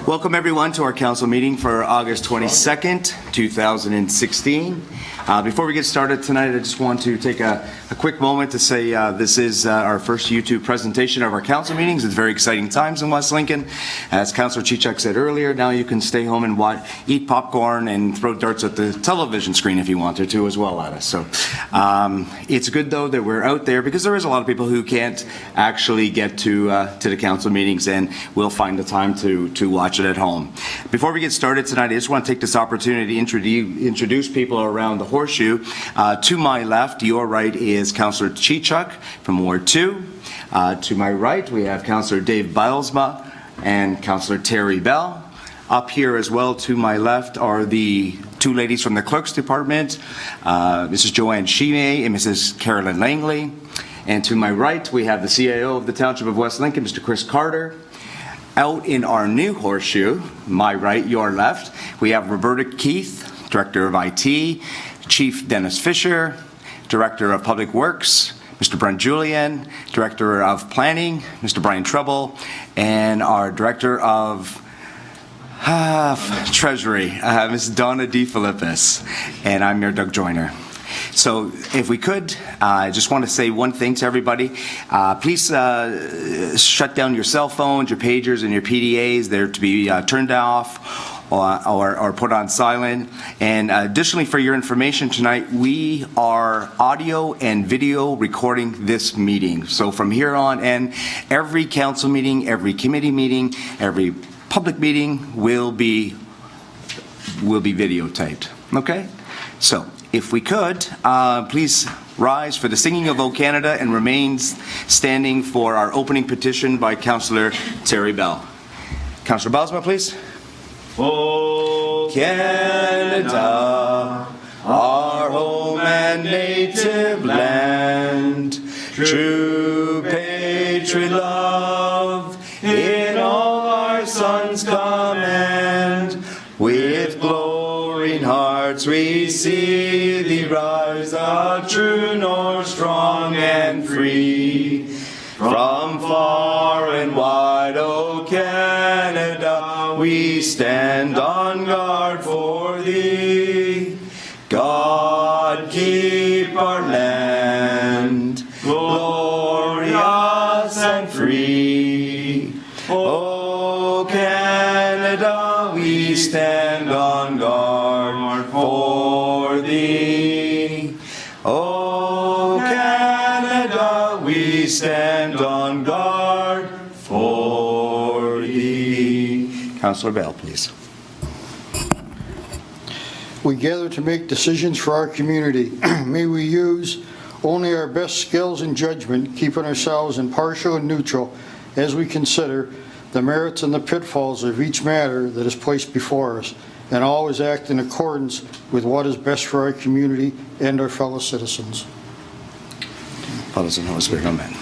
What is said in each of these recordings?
Welcome everyone to our council meeting for August 22nd, 2016. Before we get started tonight, I just want to take a quick moment to say this is our first YouTube presentation of our council meetings. It's very exciting times in West Lincoln. As Councillor Chichuk said earlier, now you can stay home and eat popcorn and throw darts at the television screen if you wanted to as well at us. So it's good though that we're out there because there is a lot of people who can't actually get to the council meetings, and will find the time to watch it at home. Before we get started tonight, I just want to take this opportunity to introduce people around the Horseshoe. To my left, your right, is Councillor Chichuk from Ward 2. To my right, we have Councillor Dave Bylsma and Councillor Terry Bell. Up here as well to my left are the two ladies from the Clerk's Department, Mrs. Joanne Sheemay and Mrs. Carolyn Langley. And to my right, we have the CAO of the Township of West Lincoln, Mr. Chris Carter. Out in our new Horseshoe, my right, your left, we have Roberta Keith, Director of IT, Chief Dennis Fisher, Director of Public Works, Mr. Brent Julian, Director of Planning, Mr. Brian Treble, and our Director of Treasury, Ms. Donna DeFilippis, and I'm Mayor Doug Joyner. So if we could, I just want to say one thing to everybody. Please shut down your cell phones, your pagers, and your PDAs. They're to be turned off or put on silent. And additionally, for your information tonight, we are audio and video recording this meeting. So from here on, and every council meeting, every committee meeting, every public meeting will be videotaped. Okay? So if we could, please rise for the singing of O Canada and remain standing for our opening petition by Councillor Terry Bell. Councillor Bylsma, please. O Canada, our home and native land, true patriot love, in all our sons' command, with glowing hearts we see thee rise, a true north, strong and free. From far and wide, O Canada, we stand on guard for thee. God keep our land glorious and free. O Canada, we stand on guard for thee. O Canada, we stand on guard for thee. Councillor Bell, please. We gather to make decisions for our community. May we use only our best skills and judgment, keeping ourselves impartial and neutral as we consider the merits and the pitfalls of each matter that is placed before us, and always act in accordance with what is best for our community and our fellow citizens. Fathers and Holy Spirit, amen.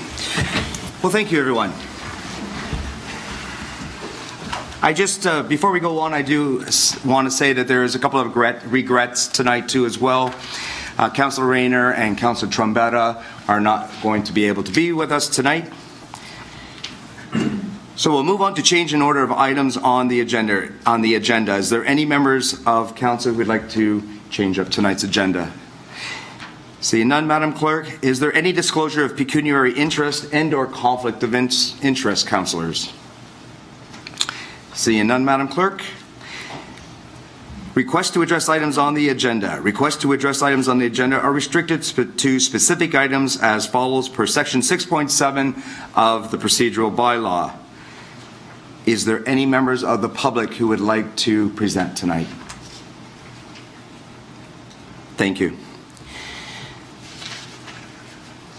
Well, thank you, everyone. I just, before we go on, I do want to say that there is a couple of regrets tonight too as well. Councillor Rayner and Councillor Trombetta are not going to be able to be with us tonight. So we'll move on to change in order of items on the agenda. Is there any members of council who would like to change up tonight's agenda? Seeing none, Madam Clerk, is there any disclosure of pecuniary interest and/or conflict of interest, councillors? Seeing none, Madam Clerk. Requests to address items on the agenda. Requests to address items on the agenda are restricted to specific items as follows per section 6.7 of the procedural bylaw. Is there any members of the public who would like to present tonight? Thank you.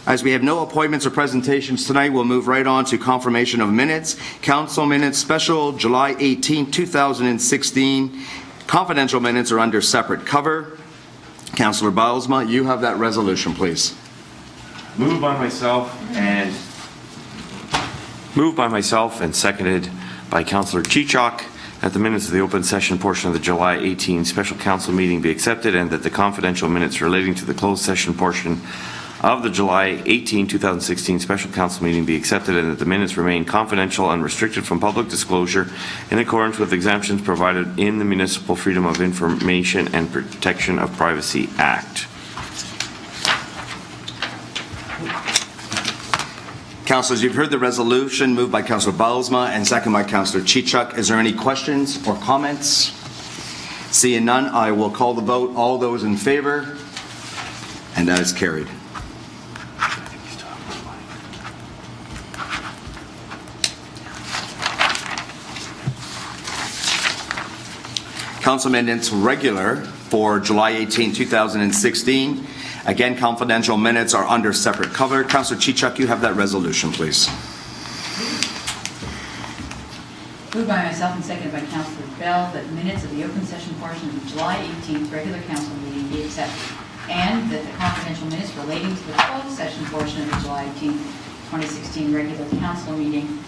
As we have no appointments or presentations tonight, we'll move right on to confirmation of minutes. Council minutes, special July 18, 2016. Confidential minutes are under separate cover. Councillor Bylsma, you have that resolution, please. Moved by myself and seconded by Councillor Chichuk that the minutes of the open session portion of the July 18 special council meeting be accepted, and that the confidential minutes relating to the closed session portion of the July 18, 2016 special council meeting be accepted and that the minutes remain confidential and restricted from public disclosure in accordance with exemptions provided in the Municipal Freedom of Information and Protection of Privacy Act. Councilors, you've heard the resolution moved by Councilor Bylsma and second by Councilor Chichuk. Is there any questions or comments? Seeing none, I will call the vote. All those in favor? And that is carried. Council minutes regular for July 18, 2016. Again, confidential minutes are under separate cover. Councilor Chichuk, you have that resolution, please. Moved by myself and seconded by Councilor Bell that minutes of the open session portion of the July 18th regular council meeting be accepted, and that the confidential minutes relating to the closed session portion of the July 18th, 2016 regular council meeting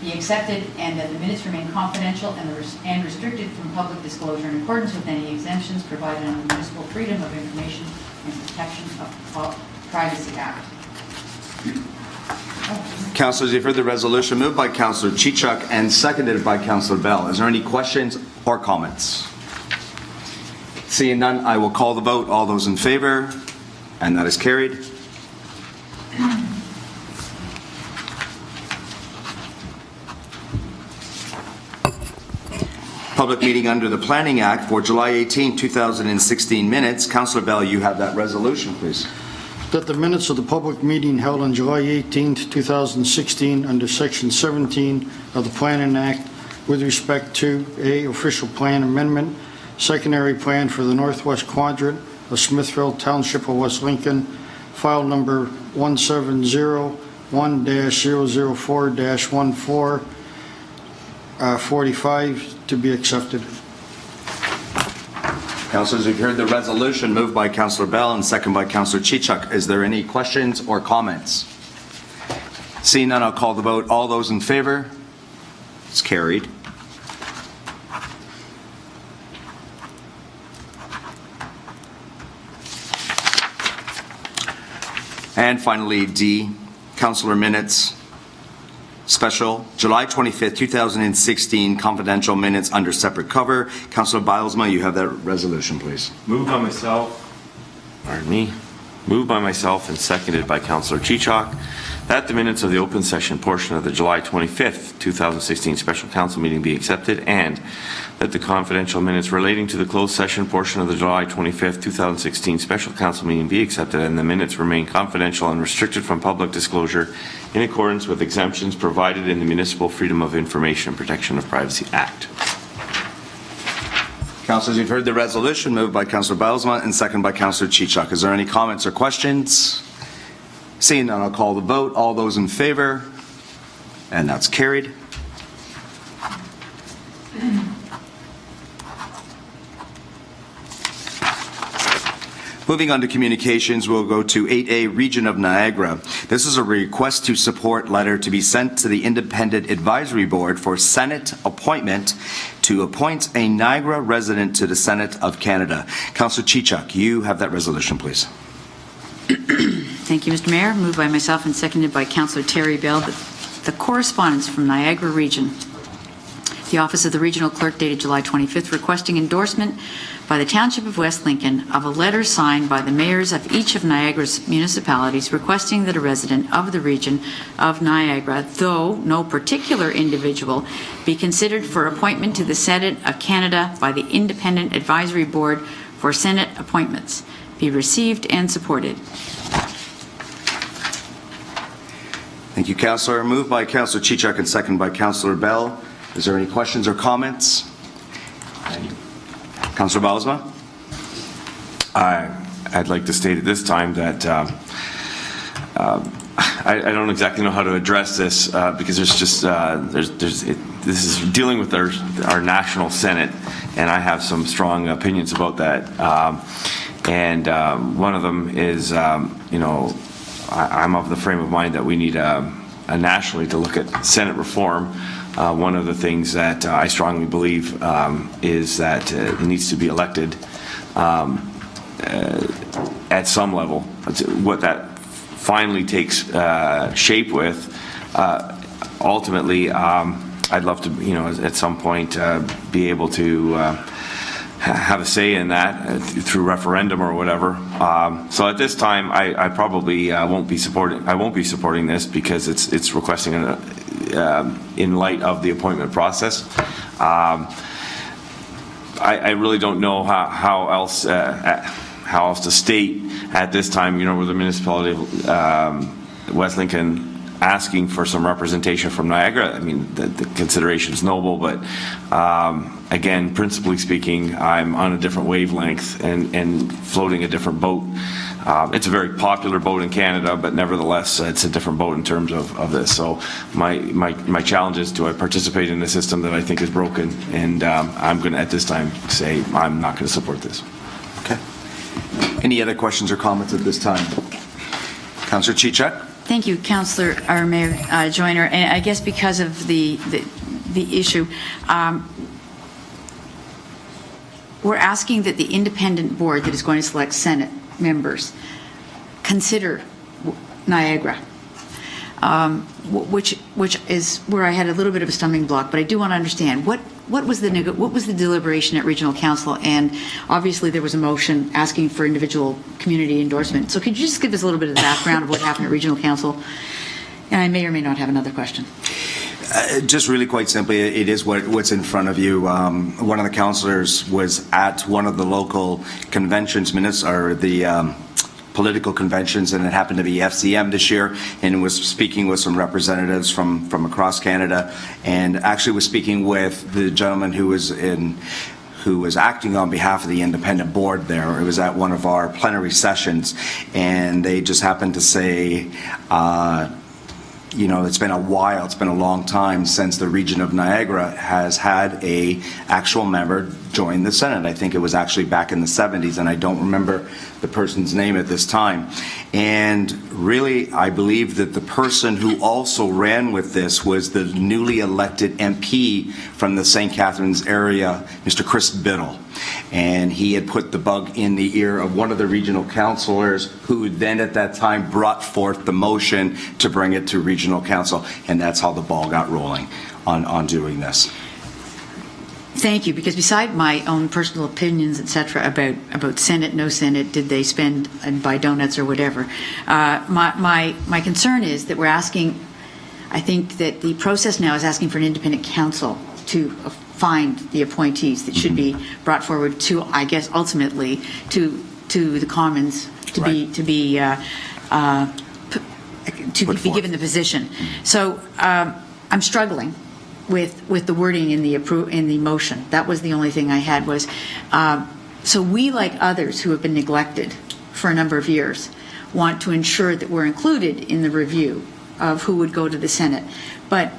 be accepted, and that the minutes remain confidential and restricted from public disclosure in accordance with any exemptions provided under the Municipal Freedom of Information and Protection of Privacy Act. Councilors, you've heard the resolution moved by Councilor Chichuk and seconded by Councilor Bell. Is there any questions or comments? Seeing none, I will call the vote. All those in favor? And that is carried. Public meeting under the Planning Act for July 18, 2016 minutes. Councilor Bell, you have that resolution, please. That the minutes of the public meeting held on July 18, 2016 under Section 17 of the Planning Act with respect to A, official plan amendment, secondary plan for the northwest quadrant of Smithville Township of West Lincoln, file number 1701-004-14, 45 to be accepted. Councilors, you've heard the resolution moved by Councilor Bell and seconded by Councilor Chichuk. Is there any questions or comments? Seeing none, I'll call the vote. All those in favor? It's carried. And finally, D, Councilor minutes. Special, July 25th, 2016, confidential minutes under separate cover. Councilor Bylsma, you have that resolution, please. Moved by myself and seconded by Councilor Chichuk that the minutes of the open session portion of the July 25th, 2016 special council meeting be accepted, and that the confidential minutes relating to the closed session portion of the July 25th, 2016 special council meeting be accepted, and the minutes remain confidential and restricted from public disclosure in accordance with exemptions provided in the Municipal Freedom of Information and Protection of Privacy Act. Councilors, you've heard the resolution moved by Councilor Bylsma and seconded by Councilor Chichuk. Is there any comments or questions? Seeing none, I'll call the vote. All those in favor? And that's carried. Moving on to communications, we'll go to 8A, Region of Niagara. This is a request to support letter to be sent to the Independent Advisory Board for Senate appointment to appoint a Niagara resident to the Senate of Canada. Councilor Chichuk, you have that resolution, please. Thank you, Mr. Mayor. Moved by myself and seconded by Councilor Terry Bell that the correspondence from Niagara Region, the Office of the Regional Clerk dated July 25th, requesting endorsement by the Township of West Lincoln of a letter signed by the mayors of each of Niagara's municipalities requesting that a resident of the region of Niagara, though no particular individual, be considered for appointment to the Senate of Canada by the Independent Advisory Board for Senate appointments, be received and supported. Thank you, Councillor. Moved by Councillor Chichuk and seconded by Councillor Bell. Is there any questions or comments? Councillor Bylsma? I'd like to state at this time that I don't exactly know how to address this because there's just this is dealing with our national Senate, and I have some strong opinions about that. And one of them is, I'm of the frame of mind that we need nationally to look at Senate reform. One of the things that I strongly believe is that it needs to be elected at some level. What that finally takes shape with, ultimately, I'd love to, at some point, be able to have a say in that through referendum or whatever. So at this time, I probably won't be supporting this because it's requesting in light of the appointment process. I really don't know how else to state at this time, with the municipality of West Lincoln asking for some representation from Niagara. I mean, the consideration is noble, but again, principally speaking, I'm on a different wavelength and floating a different boat. It's a very popular boat in Canada, but nevertheless, it's a different boat in terms of this. So my challenge is, do I participate in a system that I think is broken? And I'm going to, at this time, say I'm not going to support this. Okay. Any other questions or comments at this time? Councillor Chichak? Thank you, Councillor, or Mayor Joyner. And I guess because of the issue, we're asking that the independent board that is going to select Senate members consider Niagara, which is where I had a little bit of a stumbling block. But I do want to understand what was the deliberation at Regional Council, and obviously there was a motion asking for individual community endorsement. So could you just give us a little bit of the background of what happened at Regional Council? And I may or may not have another question. Just really quite simply, it is what's in front of you. One of the councillors was at one of the local conventions, or the political conventions, and it happened to be FCM this year, and was speaking with some representatives from across Canada, and actually was speaking with the gentleman who was acting on behalf of the independent board there. It was at one of our plenary sessions, and they just happened to say, it's been a while, it's been a long time since the region of Niagara has had a actual member join the Senate. I think it was actually back in the 70s, and I don't remember the person's name at this time. And really, I believe that the person who also ran with this was the newly elected MP from the St. Catharines area, Mr. Chris Biddle. And he had put the bug in the ear of one of the regional councillors, who then at that time brought forth the motion to bring it to regional council, and that's how the ball got rolling on doing this. Thank you, because beside my own personal opinions, et cetera, about Senate, no Senate, did they spend and buy donuts or whatever, my concern is that we're asking, I think that the process now is asking for an independent council to find the appointees that should be brought forward to, I guess, ultimately to the Commons to be given the position. So I'm struggling with the wording in the motion. That was the only thing I had was, so we, like others who have been neglected for a number of years, want to ensure that we're included in the review of who would go to the Senate. But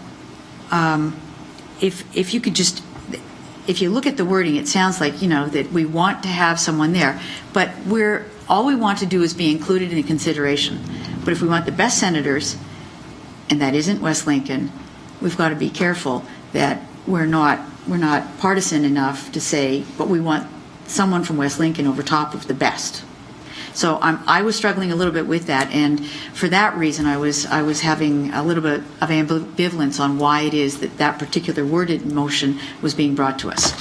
if you could just, if you look at the wording, it sounds like, that we want to have someone there, but all we want to do is be included in the consideration. But if we want the best senators, and that isn't West Lincoln, we've got to be careful that we're not partisan enough to say, but we want someone from West Lincoln over top of the best. So I was struggling a little bit with that, and for that reason, I was having a little bit of ambivalence on why it is that particular worded motion was being brought to us.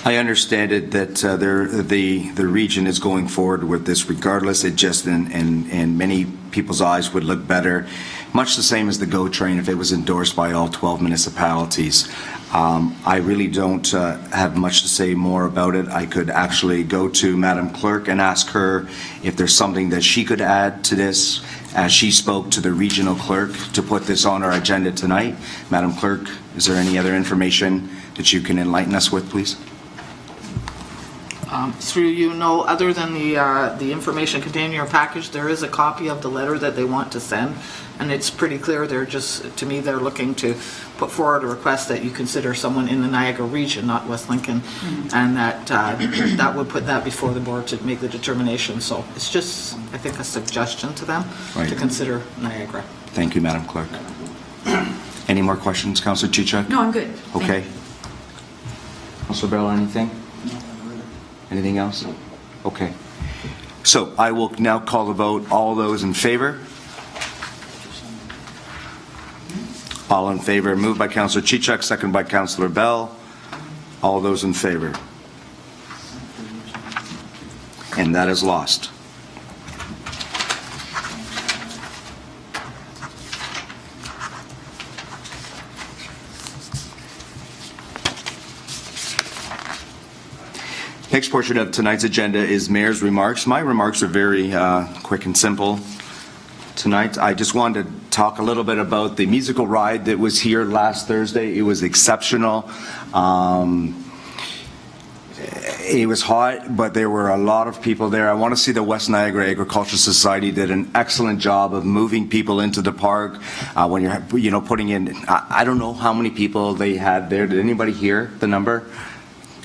I understand it that the region is going forward with this regardless. It just in many people's eyes would look better, much the same as the GO train if it was endorsed by all 12 municipalities. I really don't have much to say more about it. I could actually go to Madam Clerk and ask her if there's something that she could add to this, as she spoke to the regional clerk to put this on our agenda tonight. Madam Clerk, is there any other information that you can enlighten us with, please? Through you, other than the information contained in your package, there is a copy of the letter that they want to send, and it's pretty clear. They're looking to put forward a request that you consider someone in the Niagara region, not West Lincoln, and that would put that before the board to make the determination. So it's just, I think, a suggestion to them to consider Niagara. Thank you, Madam Clerk. Any more questions, Councillor Chichak? No, I'm good. Okay. Councillor Bell, anything? Anything else? Okay. So I will now call the vote. All those in favor? All in favor. Moved by Councillor Chichuk, second by Councillor Bell. All those in favor? And that is lost. Next portion of tonight's agenda is Mayor's remarks. My remarks are very quick and simple tonight. I just wanted to talk a little bit about the musical ride that was here last Thursday. It was exceptional. It was hot, but there were a lot of people there. I want to see the West Niagara Agricultural Society did an excellent job of moving people into the park. When you're putting in, I don't know how many people they had there. Did anybody hear the number?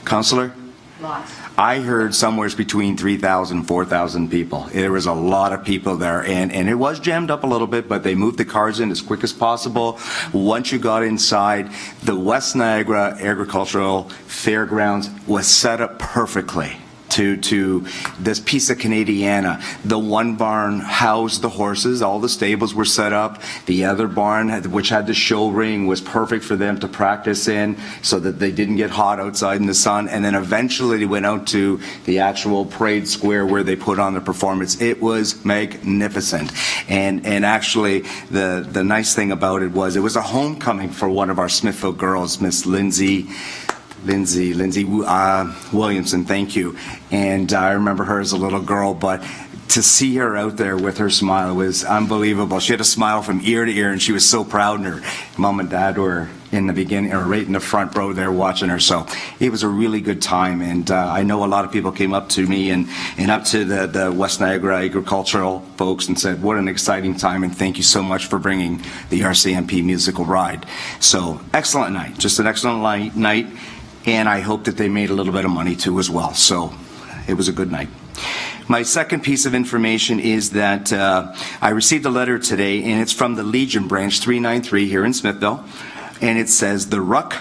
Councillor? Lots. I heard somewhere between 3,000 and 4,000 people. There was a lot of people there, and it was jammed up a little bit, but they moved the cars in as quick as possible. Once you got inside, the West Niagara Agricultural Fairgrounds was set up perfectly to this piece of Canadiana. The one barn housed the horses, all the stables were set up. The other barn, which had the show ring, was perfect for them to practice in so that they didn't get hot outside in the sun. And then eventually they went out to the actual parade square where they put on the performance. It was magnificent. And actually the nice thing about it was a homecoming for one of our Smithville girls, Miss Lindsay Williamson, thank you. And I remember her as a little girl, but to see her out there with her smile was unbelievable. She had a smile from ear to ear, and she was so proud, and her mom and dad were in the beginning, or right in the front row there watching her. So it was a really good time, and I know a lot of people came up to me and up to the West Niagara agricultural folks and said, what an exciting time, and thank you so much for bringing the RCMP musical ride. So excellent night, just an excellent night. And I hope that they made a little bit of money too as well. So it was a good night. My second piece of information is that I received a letter today, and it's from the Legion Branch 393 here in Smithville. And it says, the Ruck,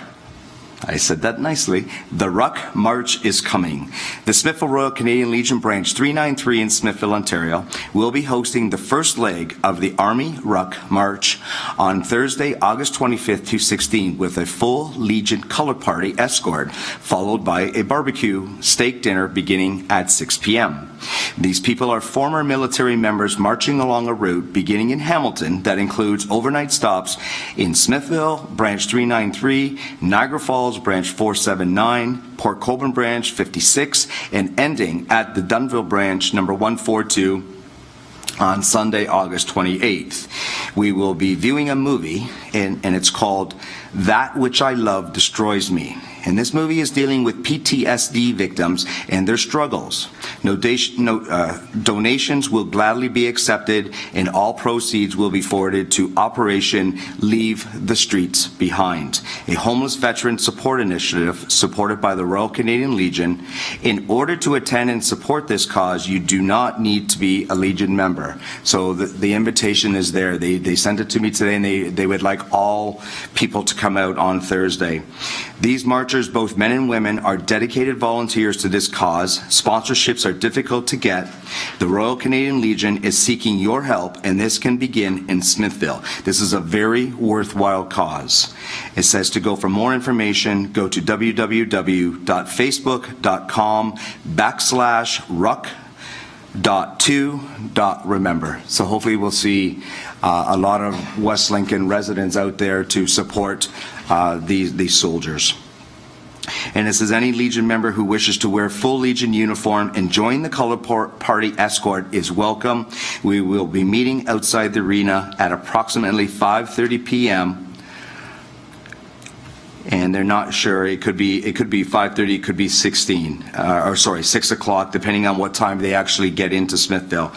I said that nicely, the Ruck March is coming. The Smithville Royal Canadian Legion Branch 393 in Smithville, Ontario, will be hosting the first leg of the Army Ruck March on Thursday, August 25th to 16th, with a full Legion color party escort, followed by a barbecue steak dinner beginning at 6 p.m. These people are former military members marching along a route beginning in Hamilton that includes overnight stops in Smithville, Branch 393, Niagara Falls, Branch 479, Port Colborne Branch 56, and ending at the Dunnville Branch number 142 on Sunday, August 28th. We will be viewing a movie, and it's called That Which I Love Destroys Me. And this movie is dealing with PTSD victims and their struggles. Donations will gladly be accepted, and all proceeds will be forwarded to Operation Leave the Streets Behind, a homeless veteran support initiative supported by the Royal Canadian Legion. In order to attend and support this cause, you do not need to be a Legion member. So the invitation is there. They sent it to me today, and they would like all people to come out on Thursday. These marchers, both men and women, are dedicated volunteers to this cause. Sponsorships are difficult to get. The Royal Canadian Legion is seeking your help, and this can begin in Smithville. This is a very worthwhile cause. It says to go for more information, go to www.facebook.com/ruck.2.remember. So hopefully we'll see a lot of West Lincoln residents out there to support these soldiers. And it says any Legion member who wishes to wear full Legion uniform and join the color party escort is welcome. We will be meeting outside the arena at approximately 5:30 p.m. And they're not sure. It could be 5:30. It could be 6 o'clock, depending on what time they actually get into Smithville.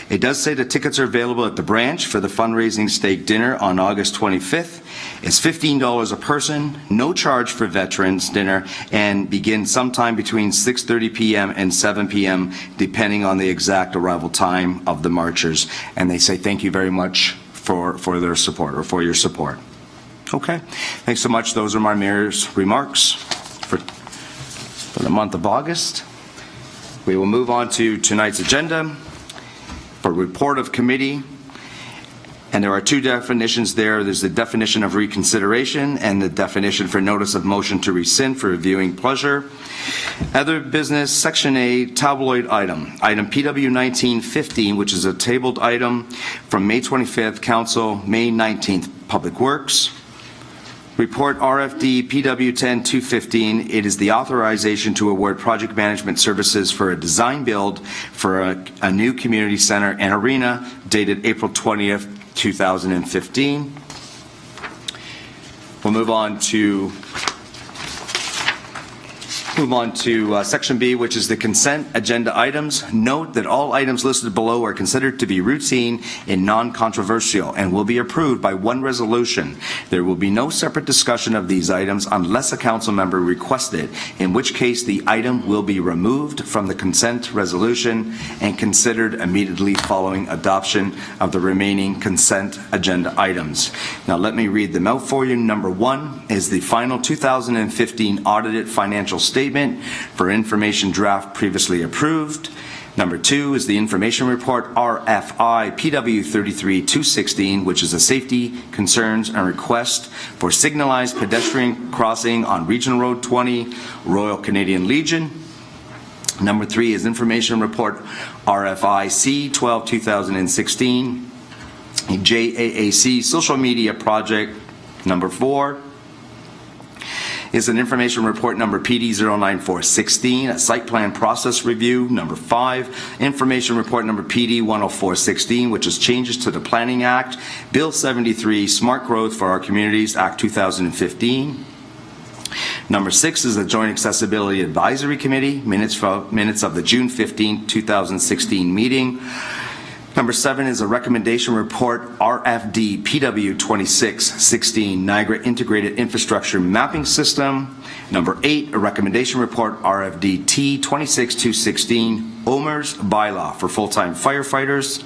It does say the tickets are available at the branch for the fundraising steak dinner on August 25th. It's $15 a person, no charge for veterans dinner, and begins sometime between 6:30 p.m. and 7 p.m. depending on the exact arrival time of the marchers. And they say thank you very much for their support, or for your support. Okay, thanks so much. Those are my mayor's remarks for the month of August. We will move on to tonight's agenda for report of committee. And there are two definitions there. There's the definition of reconsideration and the definition for notice of motion to rescind for reviewing pleasure. Other business, Section A, tabloid item. Item PW 1915, which is a tabled item from May 25th, Council, May 19th, Public Works. Report RFD PW 10-215. It is the authorization to award project management services for a design build for a new community center and arena dated April 20th, 2015. We'll move on to Section B, which is the consent agenda items. Note that all items listed below are considered to be routine and non-controversial and will be approved by one resolution. There will be no separate discussion of these items unless a council member requests it, in which case the item will be removed from the consent resolution and considered immediately following adoption of the remaining consent agenda items. Now let me read them out for you. Number 1 is the final 2015 audited financial statement for information draft previously approved. Number 2 is the information report RFI PW 33-216, which is a safety concerns and request for signalized pedestrian crossing on Regional Road 20, Royal Canadian Legion. Number 3 is information report RFI C12-2016, a JAAC social media project. Number 4 is an information report number PD 09416, a site plan process review. Number 5, information report number PD 10416, which is changes to the Planning Act, Bill 73, Smart Growth for Our Communities, Act 2015. Number 6 is the Joint Accessibility Advisory Committee, minutes of the June 15, 2016 meeting. Number 7 is a recommendation report RFD PW 2616, Niagara Integrated Infrastructure Mapping System. Number 8, a recommendation report RFD T 26216, OMERS bylaw for full-time firefighters.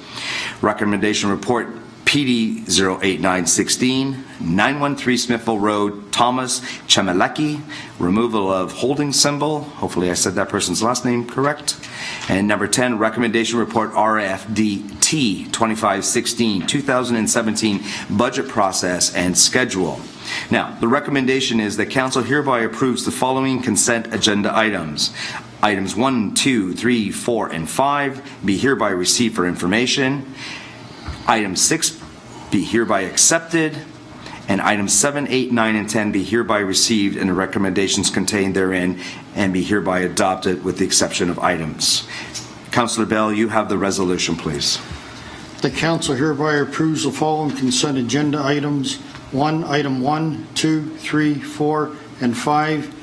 Recommendation report PD 08916, 913 Smithville Road, Thomas Chemelecki, removal of holding symbol. Hopefully I said that person's last name correct. And number 10, recommendation report RFD T 2516, 2017 budget process and schedule. Now, the recommendation is that council hereby approves the following consent agenda items. Items 1, 2, 3, 4, and 5 be hereby received for information. Item 6 be hereby accepted, and items 7, 8, 9, and 10 be hereby received and the recommendations contained therein and be hereby adopted with the exception of items. Councillor Bell, you have the resolution, please. The council hereby approves the following consent agenda items. Item 1, 2, 3, 4, and 5,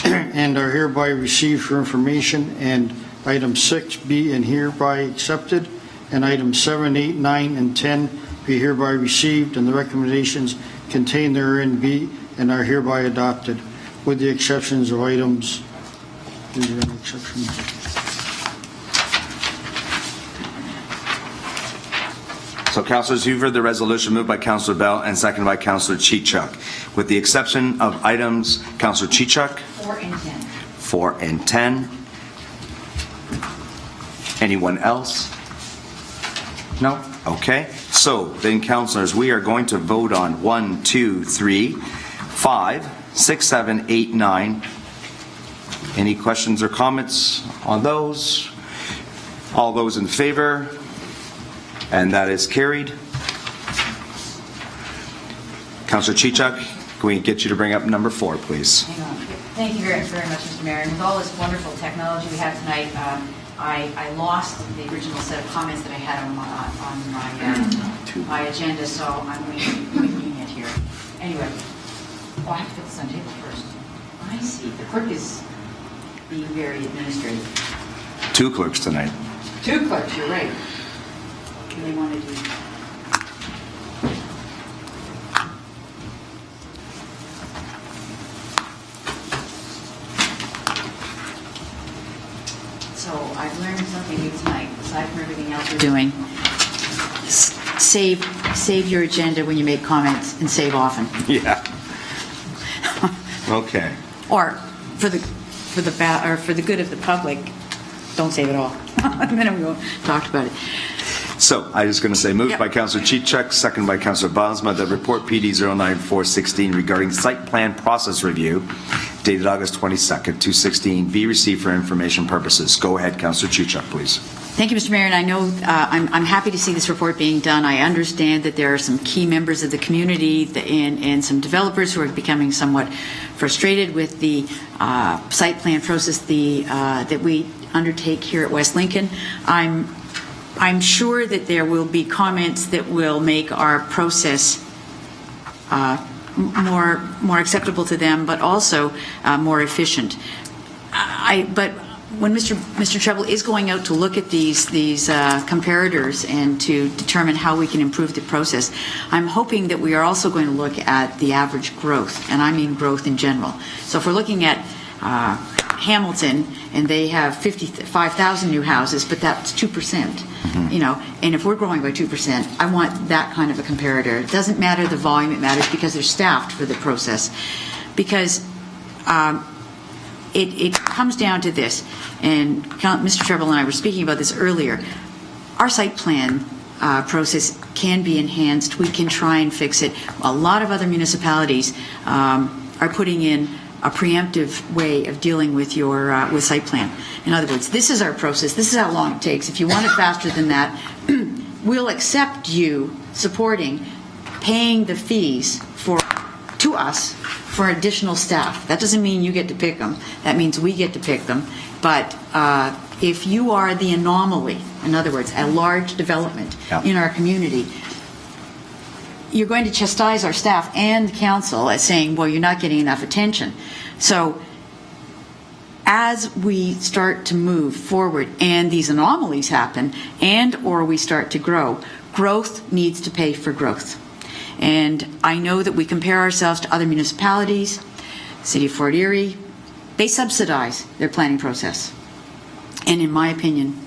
and are hereby received for information, and item 6 be and hereby accepted, and items 7, 8, 9, and 10 be hereby received, and the recommendations contained therein be and are hereby adopted, with the exceptions of items. Is there any exceptions? So, councillors, you've heard the resolution moved by Councillor Bell and seconded by Councillor Chichuk. With the exception of items, Councillor Chichuk? 4 and 10. 4 and 10. Anyone else? No? Okay. So, then, councillors, we are going to vote on 1, 2, 3, 5, 6, 7, 8, 9. Any questions or comments on those? All those in favor? And that is carried. Councillor Chichuk, can we get you to bring up number 4, please? Hang on. Thank you very much, Mr. Mayor. And with all this wonderful technology we have tonight, I lost the original set of comments that I had on my agenda, so I'm reading it here. Anyway, I have to put this on table first. I see. The clerk is being very administrative. 2 clerks tonight. 2 clerks, you're right. And they want to do. So I've learned something new tonight, aside from everything else we're doing. Save your agenda when you make comments, and save often. Yeah. Okay. Or for the good of the public, don't save it all. And then we talked about it. So I was going to say, moved Yep. by Councillor Chichek, second by Councillor Bosma, that report PD 09416 regarding site plan process review dated August 22nd, 2016, be received for information purposes. Go ahead, Councillor Chichek, please. Thank you, Mr. Mayor, and I know I'm happy to see this report being done. I understand that there are some key members of the community and some developers who are becoming somewhat frustrated with the site plan process that we undertake here at West Lincoln. I'm sure that there will be comments that will make our process more acceptable to them, but also more efficient. But when Mr. Treble is going out to look at these comparators and to determine how we can improve the process, I'm hoping that we are also going to look at the average growth, and I mean growth in general. So if we're looking at Hamilton, and they have 55,000 new houses, but that's 2%, you know, and if we're growing by 2%, I want that kind of a comparator. It doesn't matter the volume, it matters because they're staffed for the process. Because it comes down to this, and Mr. Treble and I were speaking about this earlier. Our site plan process can be enhanced. We can try and fix it. A lot of other municipalities are putting in a preemptive way of dealing with your with site plan. In other words, this is our process. This is how long it takes. If you want it faster than that, we'll accept you supporting paying the fees to us for additional staff. That doesn't mean you get to pick them. That means we get to pick them. But if you are the anomaly, in other words, a large development in our community, you're going to chastise our staff and the council as saying, well, you're not getting enough attention. So as we start to move forward and these anomalies happen and or we start to grow, growth needs to pay for growth. And I know that we compare ourselves to other municipalities, City of Fort Erie, they subsidize their planning process. And in my opinion,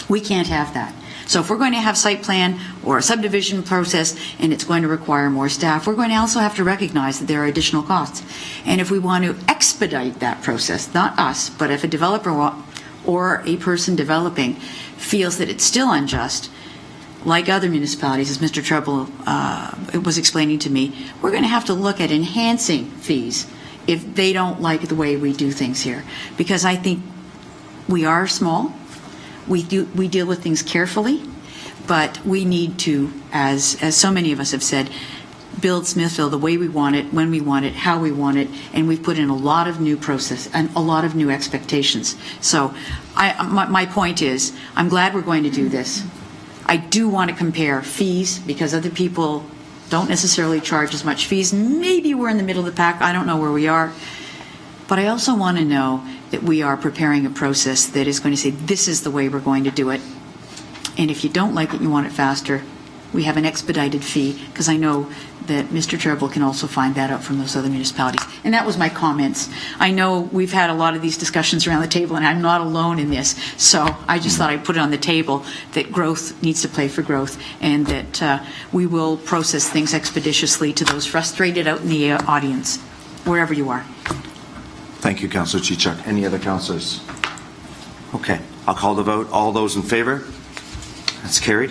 we can't have that. So if we're going to have site plan or a subdivision process and it's going to require more staff, we're going to also have to recognize that there are additional costs. And if we want to expedite that process, not us, but if a developer or a person developing feels that it's still unjust, like other municipalities, as Mr. Treble was explaining to me, we're going to have to look at enhancing fees if they don't like the way we do things here. Because I think we are small. We deal with things carefully, but we need to, as so many of us have said, build Smithville the way we want it, when we want it, how we want it, and we've put in a lot of new process and a lot of new expectations. So my point is, I'm glad we're going to do this. I do want to compare fees because other people don't necessarily charge as much fees. Maybe we're in the middle of the pack. I don't know where we are. But I also want to know that we are preparing a process that is going to say, this is the way we're going to do it. And if you don't like it, you want it faster, we have an expedited fee, because I know that Mr. Treble can also find that out from those other municipalities. And that was my comments. I know we've had a lot of these discussions around the table, and I'm not alone in this. So I just thought I'd put it on the table that growth needs to pay for growth, and that we will process things expeditiously to those frustrated out in the audience, wherever you are. Thank you, Councillor Chichuk. Any other councillors? Okay, I'll call the vote. All those in favor? That's carried.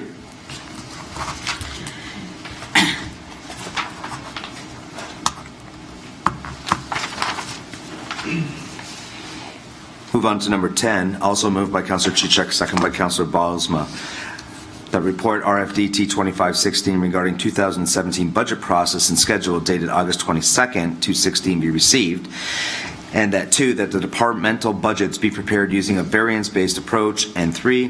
Move on to number 10, also moved by Councillor Chichuk, second by Councillor Bosma. That report RFDT 2516 regarding 2017 budget process and schedule dated August 22nd, 2016 be received. And that 2, that the departmental budgets be prepared using a variance-based approach. And 3,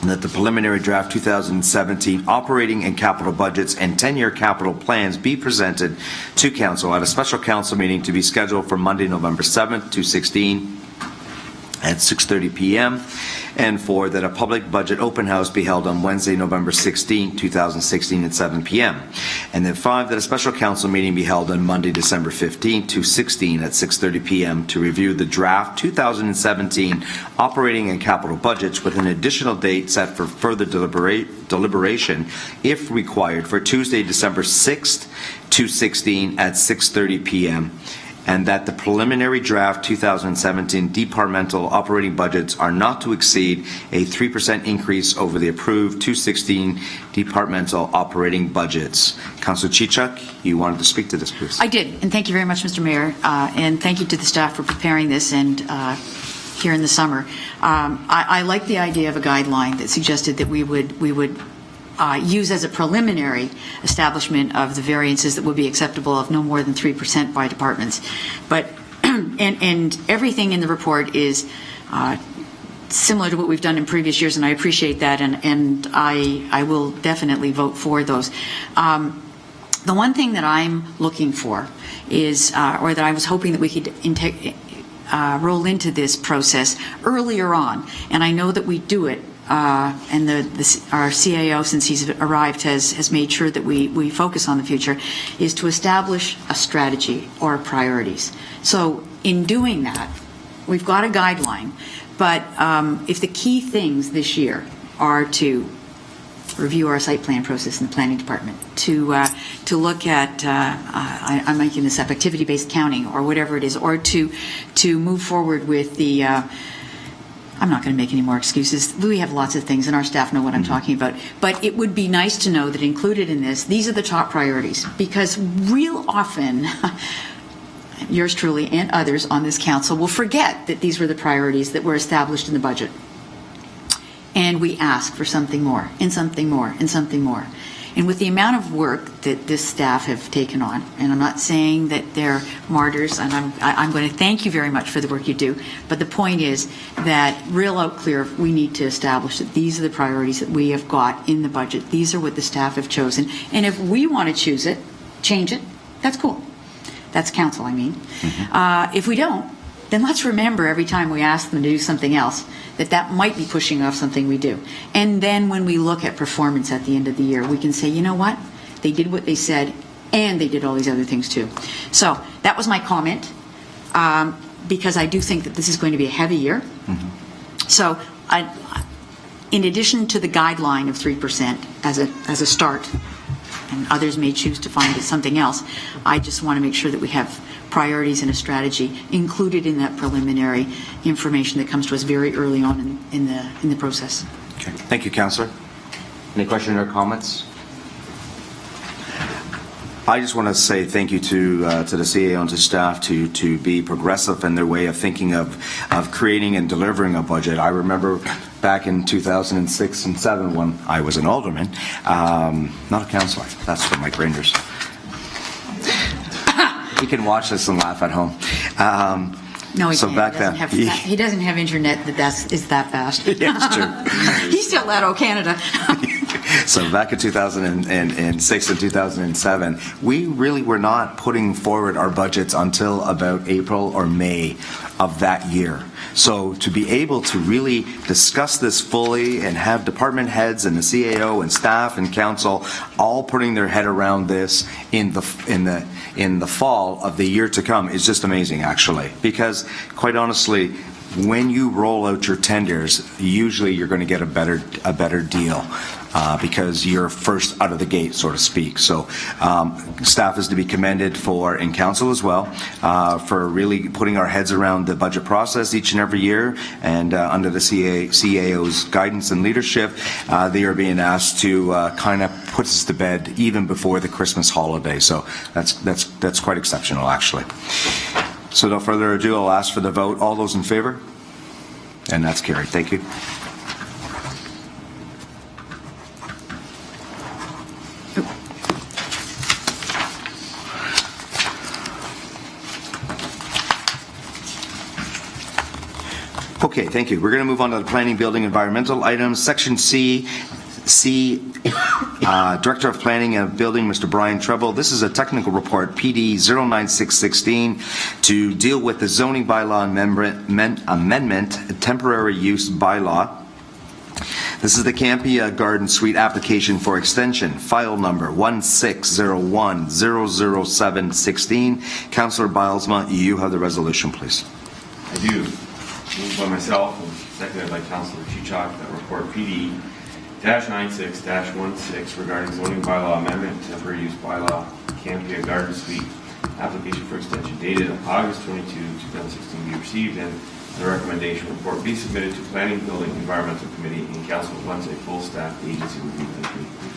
that the preliminary draft 2017 operating and capital budgets and 10-year capital plans be presented to council at a special council meeting to be scheduled for Monday, November 7th, 2016 at 6:30 p.m. And 4, that a public budget open house be held on Wednesday, November 16, 2016 at 7 p.m. And then 5, that a special council meeting be held on Monday, December 15, 2016 at 6:30 p.m. to review the draft 2017 operating and capital budgets with an additional date set for further deliberation if required for Tuesday, December 6th, 2016 at 6:30 p.m. and that the preliminary draft 2017 departmental operating budgets are not to exceed a 3% increase over the approved 2016 departmental operating budgets. Councillor Chichuk, you wanted to speak to this, please. I did, and thank you very much, Mr. Mayor, and thank you to the staff for preparing this and here in the summer. I like the idea of a guideline that suggested that we would use as a preliminary establishment of the variances that would be acceptable of no more than 3% by departments. But and everything in the report is similar to what we've done in previous years, and I appreciate that, and I will definitely vote for those. The one thing that I'm looking for is, or that I was hoping that we could roll into this process earlier on, and I know that we do it, and our CAO, since he's arrived, has made sure that we focus on the future, is to establish a strategy or priorities. So in doing that, we've got a guideline, but if the key things this year are to review our site plan process in the planning department, to look at, I'm making this up, activity-based counting or whatever it is, or to move forward with the, I'm not going to make any more excuses. We have lots of things, and our staff know what I'm talking about. But it would be nice to know that included in this, these are the top priorities, because real often, yours truly and others on this council will forget that these were the priorities that were established in the budget. And we ask for something more, and something more, and something more. And with the amount of work that this staff have taken on, and I'm not saying that they're martyrs, and I'm going to thank you very much for the work you do, but the point is that real out clear, we need to establish that these are the priorities that we have got in the budget. These are what the staff have chosen. And if we want to choose it, change it, that's cool. That's council, I mean. If we don't, then let's remember every time we ask them to do something else that might be pushing off something we do. And then when we look at performance at the end of the year, we can say, you know what? They did what they said, and they did all these other things too. So that was my comment, because I do think that this is going to be a heavy year. So in addition to the guideline of 3% as a start, and others may choose to find it something else, I just want to make sure that we have priorities and a strategy included in that preliminary information that comes to us very early on in the process. Okay. Thank you, Councillor. Any questions or comments? I just want to say thank you to the CAO and to staff to be progressive in their way of thinking of creating and delivering a budget. I remember back in 2006 and 7 when I was an alderman, not a councillor. That's for Mike Rangers. He can watch this and laugh at home. No, he so can't. Back then, he doesn't have internet that is that fast. Yeah, it's true. He's still at Canada. So back in 2006 and 2007, we really were not putting forward our budgets until about April or May of that year. So to be able to really discuss this fully and have department heads and the CAO and staff and council all putting their head around this in the fall of the year to come is just amazing, actually. Because quite honestly, when you roll out your tenders, usually you're going to get a better deal. Because you're first out of the gate, so to speak. So staff is to be commended for, and council as well, for really putting our heads around the budget process each and every year. And under the CAO's guidance and leadership, they are being asked to kind of put us to bed even before the Christmas holiday. So that's quite exceptional, actually. So no further ado, I'll ask for the vote. All those in favor? And that's carried. Thank you. Okay, thank you. We're going to move on to the planning, building, environmental items. Section C, Director of Planning and Building, Mr. Brian Treble. This is a technical report, PD 09616, to deal with the zoning bylaw amendment, temporary use bylaw. This is the Campia Garden Suite application for extension, file number 1601-00716. Councillor Bilesma, you have the resolution, please. I do. Moved by myself and seconded by Councillor Chichok that report PD-96-16 regarding zoning bylaw amendment, temporary use bylaw, Campia Garden Suite application for extension dated August 22, 2016 be received, and the recommendation report be submitted to Planning, Building, Environmental Committee and Council once a full staff agency review has been completed.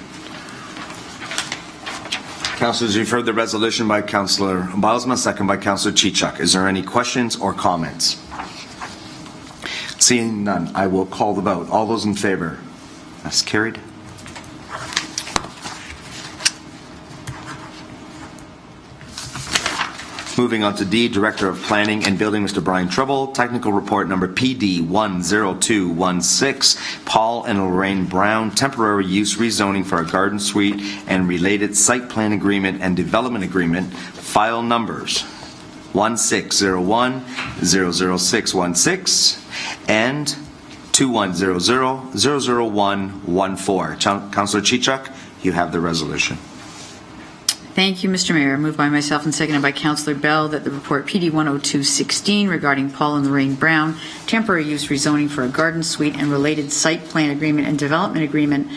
Councilors, you've heard the resolution by Councilor Bylsma, second by Councilor Chichuk. Is there any questions or comments? Seeing none, I will call the vote. All those in favor? That's carried. Moving on to D, Director of Planning and Building, Mr. Brian Trouble. Technical report number PD 10216, Paul and Lorraine Brown, temporary use rezoning for a garden suite and related site plan agreement and development agreement, file numbers 1601-00616 and 2100-00114. Councilor Chichuk, you have the resolution. Thank you, Mr. Mayor. Moved by myself and seconded by Councillor Bell that the report PD 10216 regarding Paul and Lorraine Brown, temporary use rezoning for a garden suite and related site plan agreement and development agreement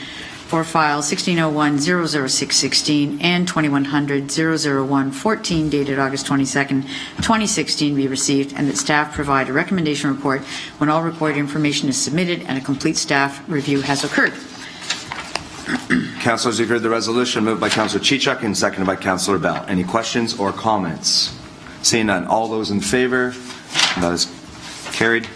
for file 1601-00616 and 2100-00114 dated August 22nd, 2016 be received, and that staff provide a recommendation report when all required information is submitted and a complete staff review has occurred. Councilors, you've heard the resolution moved by Councilor Chichuk and seconded by Councilor Bell. Any questions or comments? Seeing none, all those in favor? That is carried.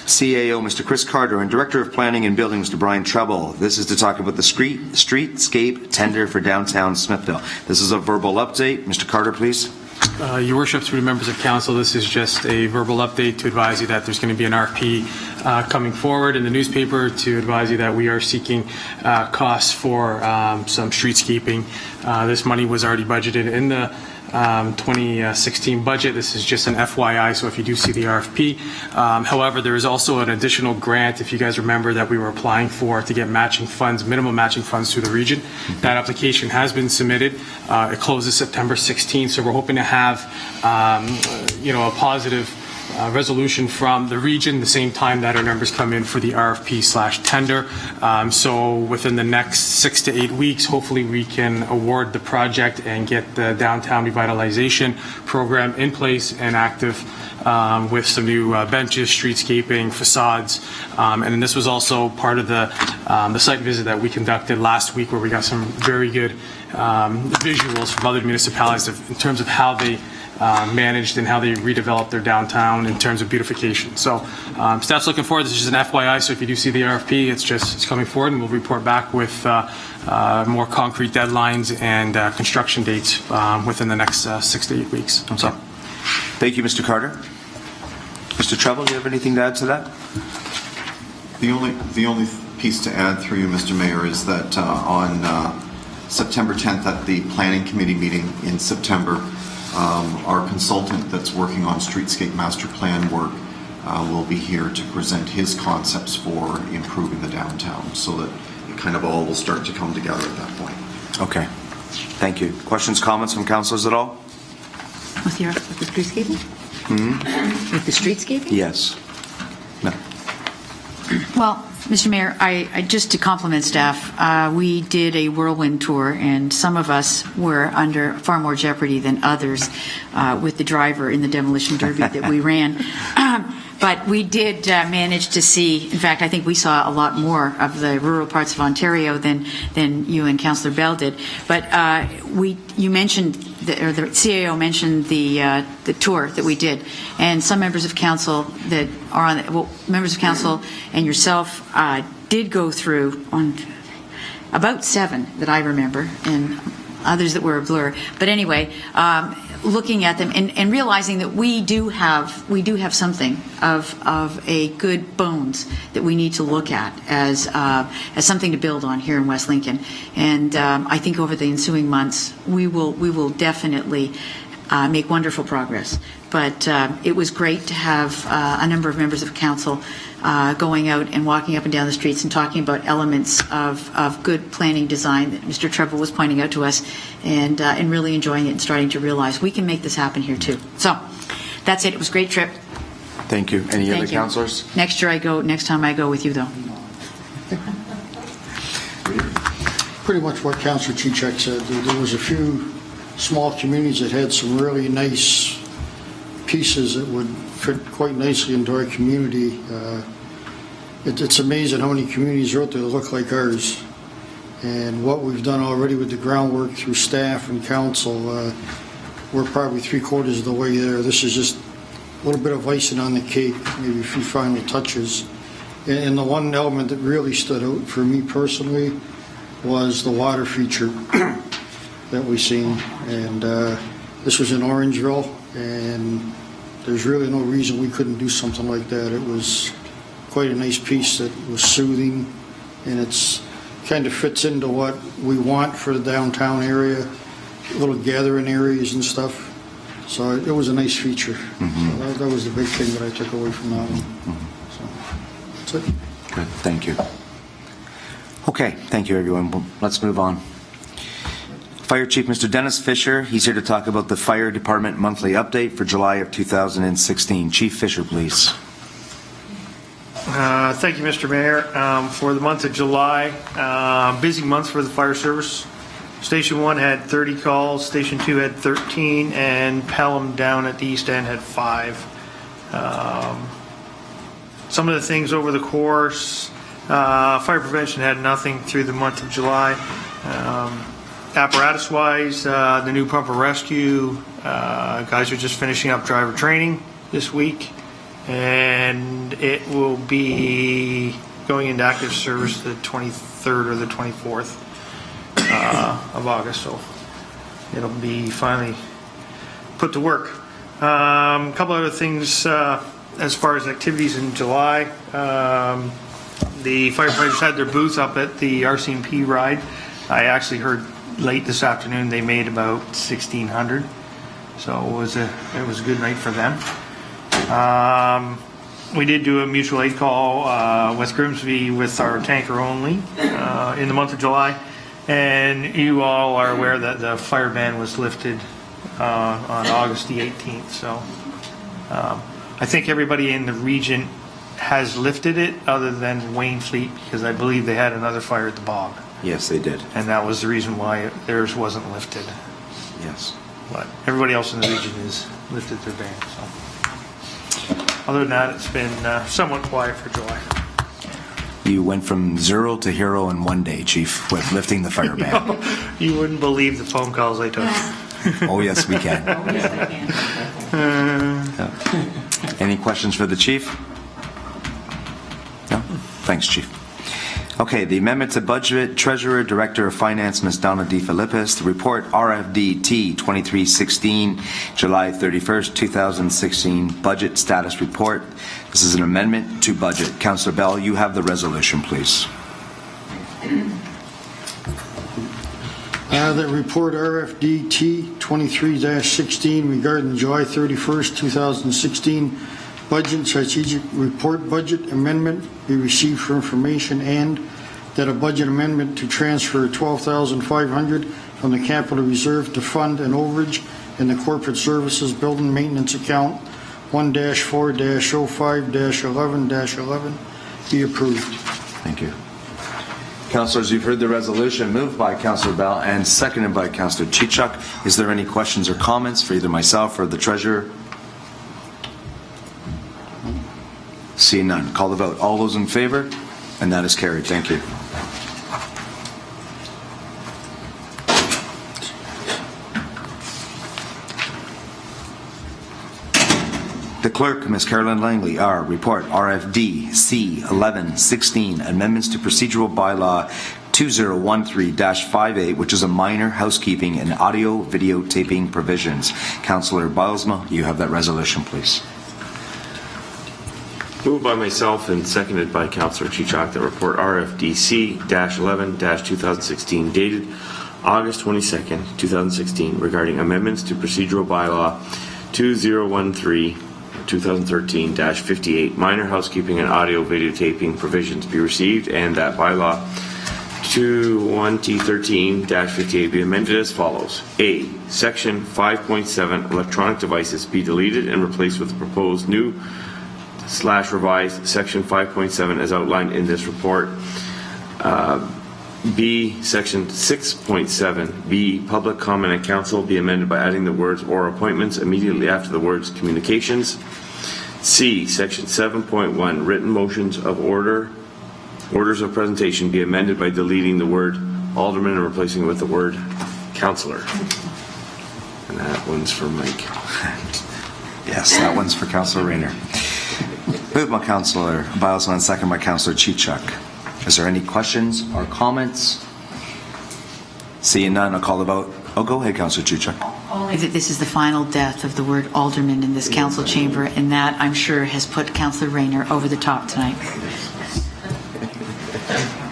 CAO, Mr. Chris Carter, and Director of Planning and Building, Mr. Brian Trouble. This is to talk about the streetscape tender for downtown Smithville. This is a verbal update. Mr. Carter, please. Your Worship, through members of council, this is just a verbal update to advise you that there's going to be an RFP coming forward in the newspaper to advise you that we are seeking costs for some streetscaping. This money was already budgeted in the 2016 budget. This is just an FYI, so if you do see the RFP. However, there is also an additional grant, if you guys remember, that we were applying for to get matching funds, minimum matching funds through the region. That application has been submitted. It closes September 16th, so we're hoping to have a positive resolution from the region the same time that our members come in for the RFP/tender. So within the next 6 to 8 weeks, hopefully we can award the project and get the downtown revitalization program in place and active with some new benches, streetscaping, facades. And then this was also part of the site visit that we conducted last week, where we got some very good visuals from other municipalities in terms of how they managed and how they redeveloped their downtown in terms of beautification. So staff's looking forward. This is just an FYI, so if you do see the RFP, it's coming forward, and we'll report back with more concrete deadlines and construction dates within the next 6 to 8 weeks. Okay. So, thank you, Mr. Carter. Mr. Trouble, do you have anything to add to that? The only piece to add through you, Mr. Mayor, is that on September 10th at the Planning Committee meeting in September, our consultant that's working on streetscape master plan work will be here to present his concepts for improving the downtown, so that it kind of all will start to come together at that point. Okay. Thank you. Questions, comments from councilors at all? With the streetscaping? With the streetscaping? Yes. No. Well, Mr. Mayor, I just to compliment staff, we did a whirlwind tour, and some of us were under far more jeopardy than others with the driver in the demolition derby that we ran. But we did manage to see, in fact, I think we saw a lot more of the rural parts of Ontario than you and Councillor Bell did. But you mentioned, the CAO mentioned the tour that we did, and some members of council that are on, members of council and yourself did go through on about 7 that I remember, and others that were a blur. But anyway, looking at them and realizing that we do have something of a good bones that we need to look at as something to build on here in West Lincoln. And I think over the ensuing months we will definitely make wonderful progress. But it was great to have a number of members of council going out and walking up and down the streets and talking about elements of good planning design that Mr. Trouble was pointing out to us, and really enjoying it and starting to realize we can make this happen here too. So that's it. It was a great trip. Thank you. Any Thank other you. councilors? Next time I go with you though. pretty much what Councilor Chichak said. There was a few small communities that had some really nice pieces that would fit quite nicely into our community. It's amazing how many communities are out there that look like ours. And what we've done already with the groundwork through staff and council, we're probably 3/4 of the way there. This is just a little bit of icing on the cake, maybe a few final touches. And the one element that really stood out for me personally was the water feature that we seen. And this was in Orangeville, and there's really no reason we couldn't do something like that. It was quite a nice piece that was soothing, and it's kind of fits into what we want for the downtown area, little gathering areas and stuff. So it was a nice feature. So that was the big thing that I took away from that one. So that's it. Good, thank you. Okay, thank you, everyone. Well, let's move on. Fire Chief, Mr. Dennis Fisher, he's here to talk about the Fire Department monthly update for July of 2016. Chief Fisher, please. Thank you, Mr. Mayor. For the month of July, busy month for the fire service. Station 1 had 30 calls, Station 2 had 13, and Pelham down at the East End had 5. Some of the things over the course, fire prevention had nothing through the month of July. Apparatus-wise, the new pumper rescue, guys are just finishing up driver training this week, and it will be going into active service the 23rd or the 24th of August, so it'll be finally put to work. A couple other things as far as activities in July. The firefighters had their booth up at the RCMP ride. I actually heard late this afternoon they made about 1,600, so it was a good night for them. We did do a mutual aid call with Grimsby with our tanker only in the month of July, and you all are aware that the fire ban was lifted on August the 18th. So I think everybody in the region has lifted it, other than Wainfleet, because I believe they had another fire at the bog, Yes, they did. and that was the reason why theirs wasn't lifted. Yes. But everybody else in the region has lifted their ban. So other than that, it's been somewhat quiet for July. You went from 0 to hero in one day, Chief, with lifting the fire ban. You wouldn't believe the phone calls I took. Oh, yes, we can. Any questions for the Chief? No? Thanks, Chief. Okay, the amendment to budget, Treasurer, Director of Finance, Ms. Donna D. Philippis, the report RFD-T 2316, July 31st, 2016, budget status report. This is an amendment to budget. Councillor Bell, you have the resolution, please. That report RFD-T 23-16 regarding the July 31st, 2016 budget strategic report budget amendment be received for information, and that a budget amendment to transfer $12,500 from the capital reserve to fund an overage in the corporate services building maintenance account 1-4-05-11-11 be approved. Thank you. Councillors, you've heard the resolution moved by Councillor Bell and seconded by Councillor Chichak. Is there any questions or comments for either myself or the Treasurer? Seeing none, call the vote. All those in favor? And that is carried. Thank you. The Clerk, Ms. Carolyn Langley, R. Report RFD C 1116, Amendments to Procedural Bylaw 2013-58, which is a minor housekeeping and audio videotaping provisions. Councillor Bilesma, you have that resolution, please. Moved by myself and seconded by Councillor Chichak, that report RFD-C-11-2016 dated August 22nd, 2016 regarding amendments to procedural bylaw 2013-58 minor housekeeping and audio videotaping provisions be received, and that bylaw 21T13-58 be amended as follows. A. Section 5.7 electronic devices be deleted and replaced with the proposed new /revised section 5.7 as outlined in this report. B, section 6.7B, public comment and council be amended by adding the words or appointments immediately after the words communications. C, section 7.1, written motions of orders of presentation be amended by deleting the word alderman and replacing it with the word councillor. And that one's for Mike. Yes, that one's for Councillor Rayner. Moved by Councillor Bilesman and second by Councillor Chichuk. Is there any questions or comments? Seeing none, I'll call the vote. Oh, go ahead, Councillor Chichuk. Only that this is the final death of the word alderman in this council chamber, and that, I'm sure, has put Councillor Rayner over the top tonight.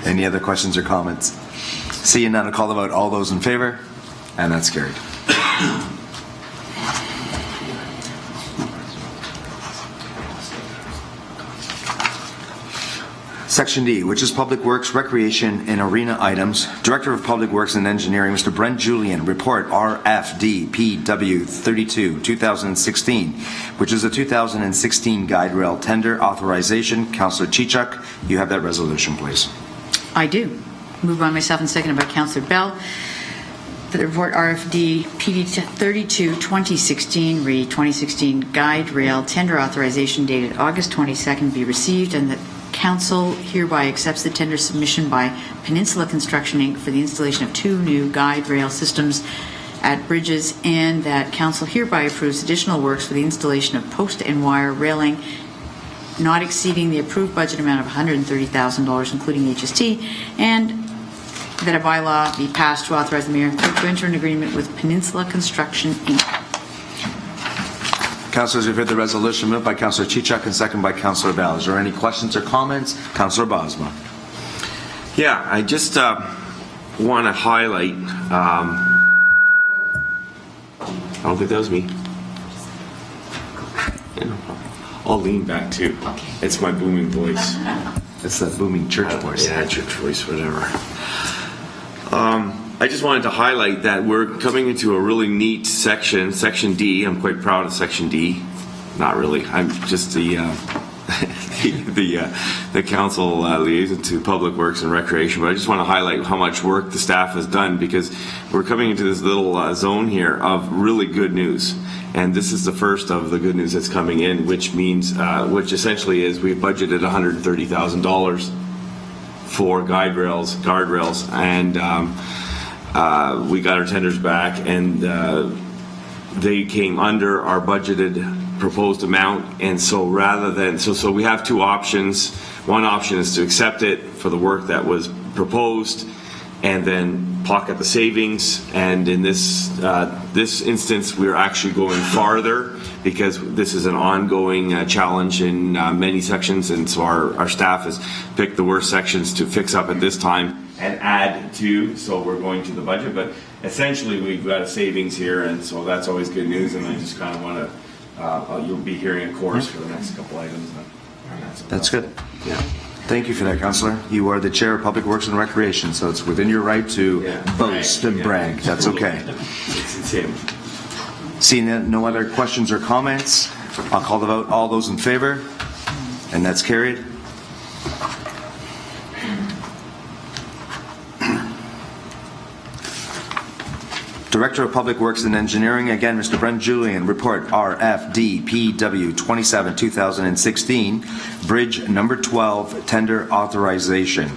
Any other questions or comments? Seeing none, I'll call the vote. All those in favor? And that's carried. Section D, which is Public Works, Recreation, and Arena Items. Director of Public Works and Engineering, Mr. Brent Julian, report RFD PW 32, 2016, which is a 2016 guide rail tender authorization. Councillor Chichuk, you have that resolution, please. I do. Moved by myself and seconded by Councillor Bell. That the report RFD PD 32 2016 re 2016 guide rail tender authorization dated August 22nd be received, and that Council hereby accepts the tender submission by Peninsula Construction Inc. for the installation of 2 new guide rail systems at bridges, and that Council hereby approves additional works for the installation of post and wire railing not exceeding the approved budget amount of $130,000, including HST, and that a bylaw be passed to authorize the mayor to enter an agreement with Peninsula Construction Inc. Councillors, you've heard the resolution moved by Councillor Chichuk and second by Councillor Bell. Is there any questions or comments? Councillor Bosma. Yeah, I just want to highlight, I don't think that was me. I'll lean back too. It's my booming voice. It's that booming church voice. Yeah, church voice, whatever. I just wanted to highlight that we're coming into a really neat section, Section D. I'm quite proud of Section D. Not really. I'm just the council liaison to Public Works and Recreation. But I just want to highlight how much work the staff has done, because we're coming into this little zone here of really good news. And this is the first of the good news that's coming in, which means, which essentially is we've budgeted $130,000 for guardrails, and we got our tenders back, and they came under our budgeted proposed amount. And so rather than, so we have 2 options. One option is to accept it for the work that was proposed and then pocket the savings. And in this instance, we're actually going farther, because this is an ongoing challenge in many sections, and so our staff has picked the worst sections to fix up at this time and add to, so we're going to the budget. But essentially, we've got a savings here, and so that's always good news, and I just kind of want to, you'll be hearing a chorus for the next couple items. That's good. Yeah. Thank you for that, Councillor. You are the Chair of Public Works and Recreation, so it's within your right to boast and brag. That's okay. It's him. Seeing no other questions or comments, I'll call the vote. All those in favor? And that's carried. Director of Public Works and Engineering, again, Mr. Brent Julian, report RFD PW 27, 2016, Bridge number 12, tender authorization.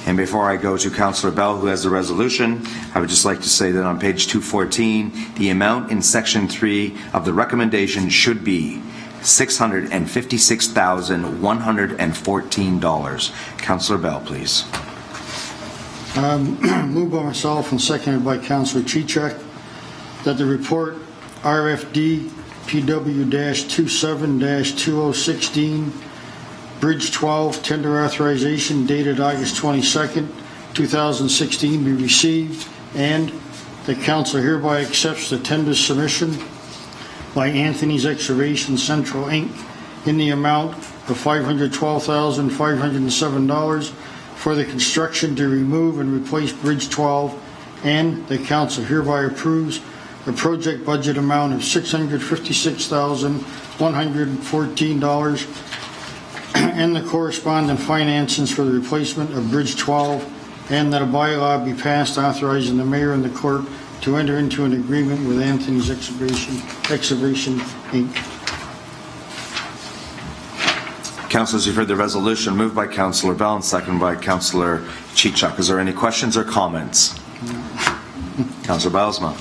And before I go to Councillor Bell, who has the resolution, I would just like to say that on page 214, the amount in section 3 of the recommendation should be $656,114. Councillor Bell, please. Moved by myself and seconded by Councillor Chichuk that the report RFD PW-27-2016 Bridge 12 tender authorization dated August 22nd, 2016 be received, and the council hereby accepts the tender submission by Anthony's Excavation Central Inc. in the amount of $512,507 for the construction to remove and replace Bridge 12, and the council hereby approves a project budget amount of $656,114 and the corresponding financings for the replacement of Bridge 12 and that a bylaw be passed authorizing the mayor and the clerk to enter into an agreement with Anthony's Excavation Inc. Councilors, you've heard the resolution moved by Councillor Bell and seconded by Councillor Chichuk. Is there any questions or comments? Councillor Bylsma.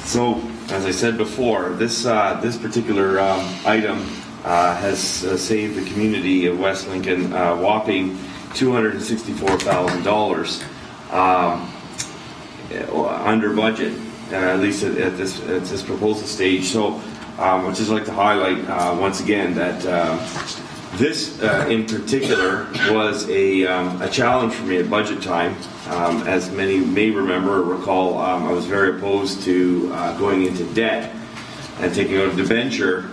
So, as I said before, this particular item has saved the community of West Lincoln a whopping $264,000 under budget, at least at this proposal stage. So, I'd just like to highlight once again that this in particular was a challenge for me at budget time. As many may remember or recall, I was very opposed to going into debt and taking out a debenture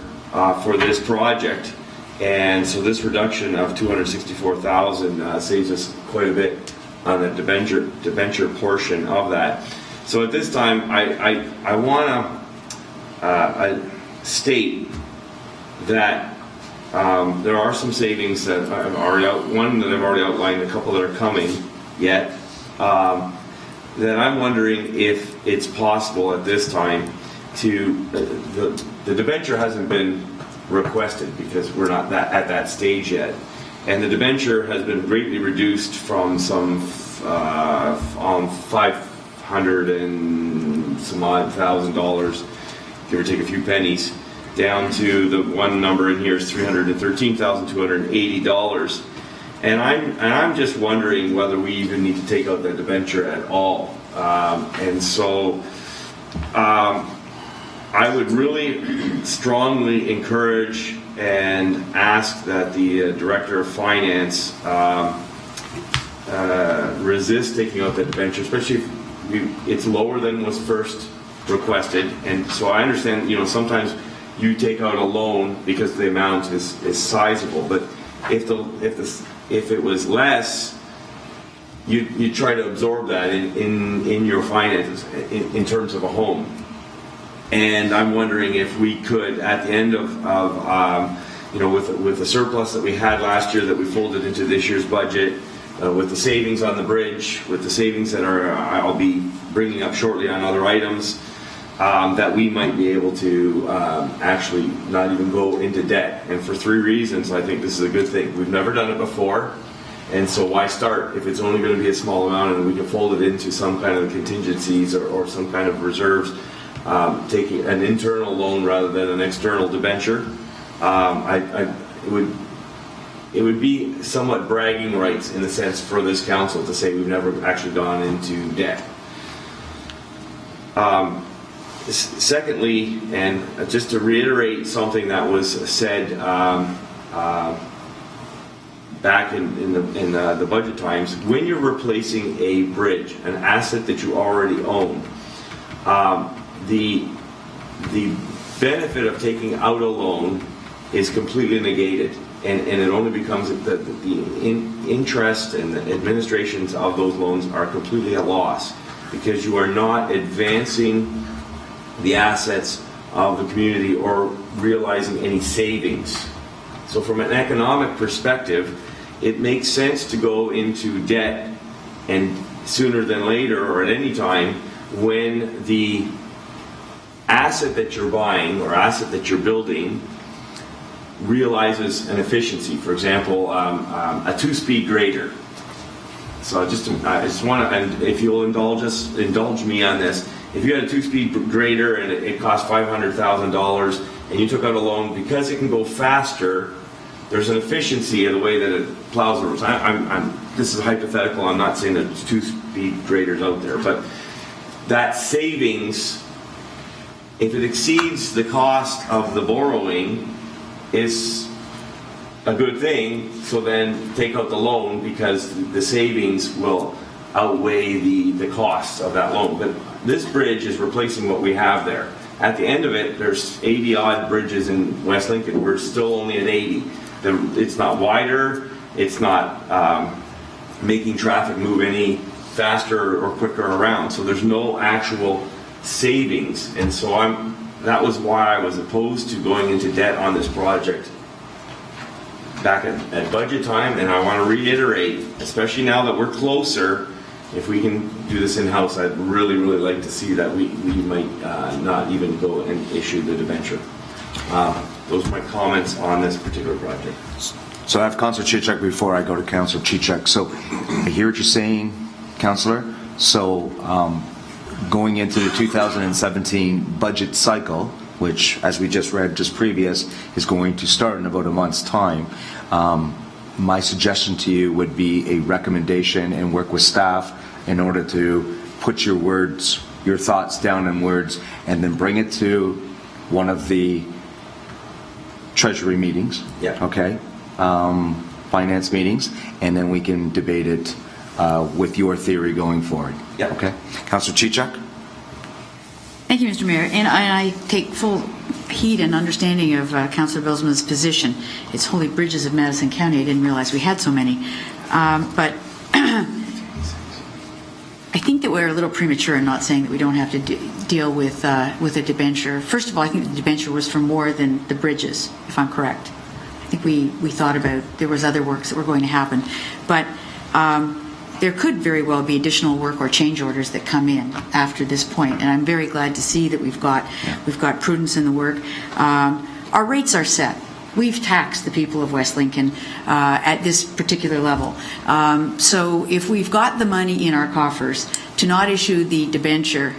for this project. And so this reduction of $264,000 saves us quite a bit on the debenture portion of that. So at this time, I want to state that there are some savings that I've already outlined, a couple that are coming yet. That I'm wondering if it's possible at this time to the debenture hasn't been requested because we're not at that stage yet, and the debenture has been greatly reduced from some $500 and some odd $1,000, give or take a few pennies, down to the one number in here is $313,280. And I'm just wondering whether we even need to take out that debenture at all. And so I would really strongly encourage and ask that the Director of Finance resist taking out that debenture, especially if it's lower than was first requested. And so I understand, sometimes you take out a loan because the amount is sizable, but if it was less, you try to absorb that in your finances in terms of a home. And I'm wondering if we could, at the end of with the surplus that we had last year that we folded into this year's budget, with the savings on the bridge, with the savings that I'll be bringing up shortly on other items, that we might be able to actually not even go into debt. And for 3 reasons, I think this is a good thing. We've never done it before, and so why start if it's only going to be a small amount and we can fold it into some kind of contingencies or some kind of reserves, taking an internal loan rather than an external debenture. It would be somewhat bragging rights in the sense for this council to say we've never actually gone into debt. Secondly, and just to reiterate something that was said back in the budget times, when you're replacing a bridge, an asset that you already own, the benefit of taking out a loan is completely negated, and it only becomes the interest and the administrations of those loans are completely at loss because you are not advancing the assets of the community or realizing any savings. So from an economic perspective, it makes sense to go into debt and sooner than later or at any time when the asset that you're buying or asset that you're building realizes an efficiency. For example, a 2-speed grader. So I just want to, and if you'll indulge me on this, if you had a 2-speed grader and it cost $500,000 and you took out a loan, because it can go faster, there's an efficiency of the way that it plows the roads. This is hypothetical. I'm not saying that there's 2-speed graders out there, but that savings, if it exceeds the cost of the borrowing, is a good thing. So then take out the loan because the savings will outweigh the costs of that loan. But this bridge is replacing what we have there. At the end of it, there's 80 odd bridges in West Lincoln. We're still only at 80. It's not wider. It's not making traffic move any faster or quicker around. So there's no actual savings. And so that was why I was opposed to going into debt on this project. back at budget time, and I want to reiterate, especially now that we're closer, if we can do this in-house, I'd really, really like to see that we might not even go and issue the debenture. Those are my comments on this particular project. So I have Councillor Chichak before I go to Councillor Chichak. So I hear what you're saying, Councillor. So going into the 2017 budget cycle, which, as we just read just previous, is going to start in about a month's time, my suggestion to you would be a recommendation and work with staff in order to put your words, your thoughts down in words, and then bring it to one of the Treasury meetings. Yeah. Okay. Finance meetings, and then we can debate it with your theory going forward. Yeah. Okay. Councillor Chichak? Thank you, Mr. Mayor. And I take full heed and understanding of Councillor Belsman's position. It's Holy Bridges of Madison County. I didn't realize we had so many. But I think that we're a little premature in not saying that we don't have to deal with a debenture. First of all, I think the debenture was for more than the bridges, if I'm correct. I think we thought about there was other works that were going to happen. But there could very well be additional work or change orders that come in after this point, and I'm very glad to see that we've got prudence in the work. Our rates are set. We've taxed the people of West Lincoln at this particular level. So if we've got the money in our coffers to not issue the debenture,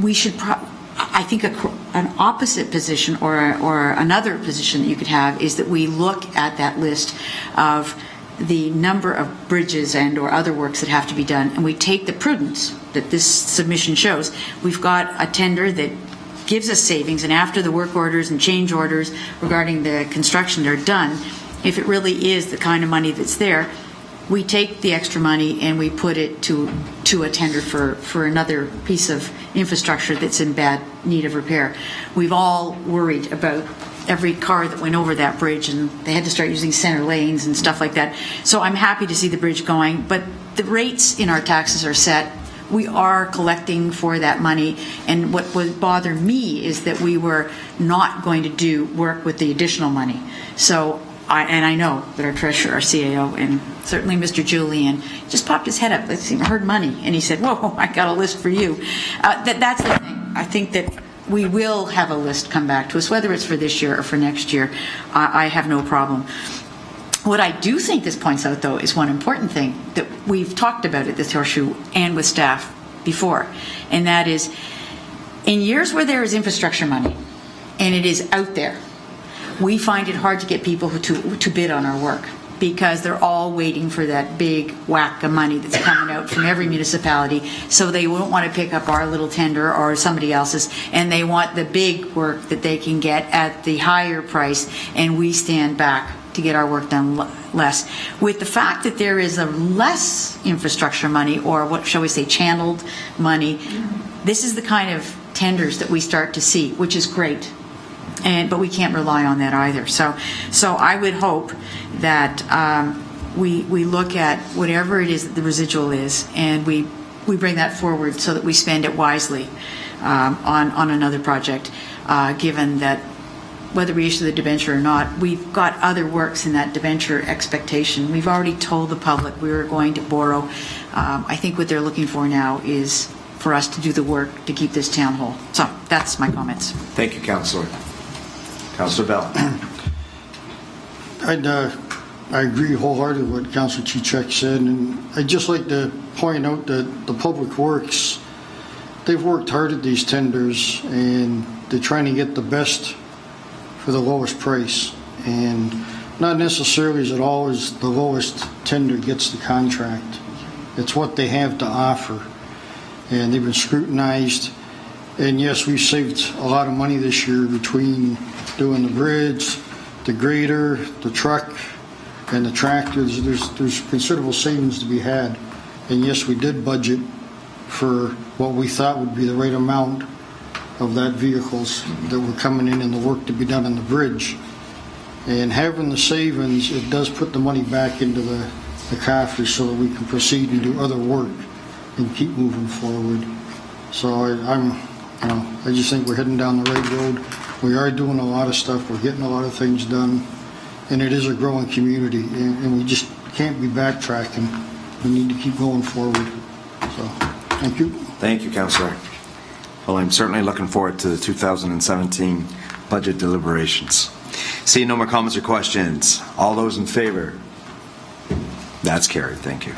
we should I think an opposite position or another position that you could have is that we look at that list of the number of bridges and or other works that have to be done, and we take the prudence that this submission shows. We've got a tender that gives us savings, and after the work orders and change orders regarding the construction are done, if it really is the kind of money that's there, we take the extra money and we put it to a tender for another piece of infrastructure that's in bad need of repair. We've all worried about every car that went over that bridge, and they had to start using center lanes and stuff like that. So I'm happy to see the bridge going, but the rates in our taxes are set. We are collecting for that money, and what would bother me is that we were not going to do work with the additional money. So I know that our treasurer, our CAO, and certainly Mr. Julian just popped his head up. Let's see, I heard money, and he said, "Whoa, I got a list for you." That's the thing. I think that we will have a list come back to us, whether it's for this year or for next year. I have no problem. What I do think this points out, though, is one important thing that we've talked about at this Horseshoe and with staff before, and that is in years where there is infrastructure money and it is out there, we find it hard to get people to bid on our work because they're all waiting for that big whack of money that's coming out from every municipality. So they won't want to pick up our little tender or somebody else's, and they want the big work that they can get at the higher price, and we stand back to get our work done less. With the fact that there is a less infrastructure money, or what shall we say, channeled money, this is the kind of tenders that we start to see, which is great. But we can't rely on that either. So I would hope that we look at whatever it is that the residual is, and we bring that forward so that we spend it wisely on another project, given that whether we issue the debenture or not, we've got other works in that debenture expectation. We've already told the public we were going to borrow. I think what they're looking for now is for us to do the work to keep this town whole. So that's my comments. Thank you, Councillor. Councillor Bell. I agree wholeheartedly with what Councillor Chichak said, and I'd just like to point out that the Public Works, they've worked hard at these tenders, and they're trying to get the best for the lowest price, and not necessarily is it always the lowest tender gets the contract. It's what they have to offer, and they've been scrutinized. And yes, we've saved a lot of money this year between doing the bridge, the grader, the truck, and the tractors. There's considerable savings to be had. And yes, we did budget for what we thought would be the right amount of that vehicles that were coming in and the work to be done on the bridge. And having the savings, it does put the money back into the coffers so that we can proceed and do other work and keep moving forward. So I just think we're heading down the right road We are doing a lot of stuff, we're getting a lot of things done, and it is a growing community, and we just can't be backtracking. We need to keep going forward. So, thank you. Thank you, Councillor. Well, I'm certainly looking forward to the 2017 budget deliberations. Seeing no more comments or questions, all those in favor? That's carried. Thank you.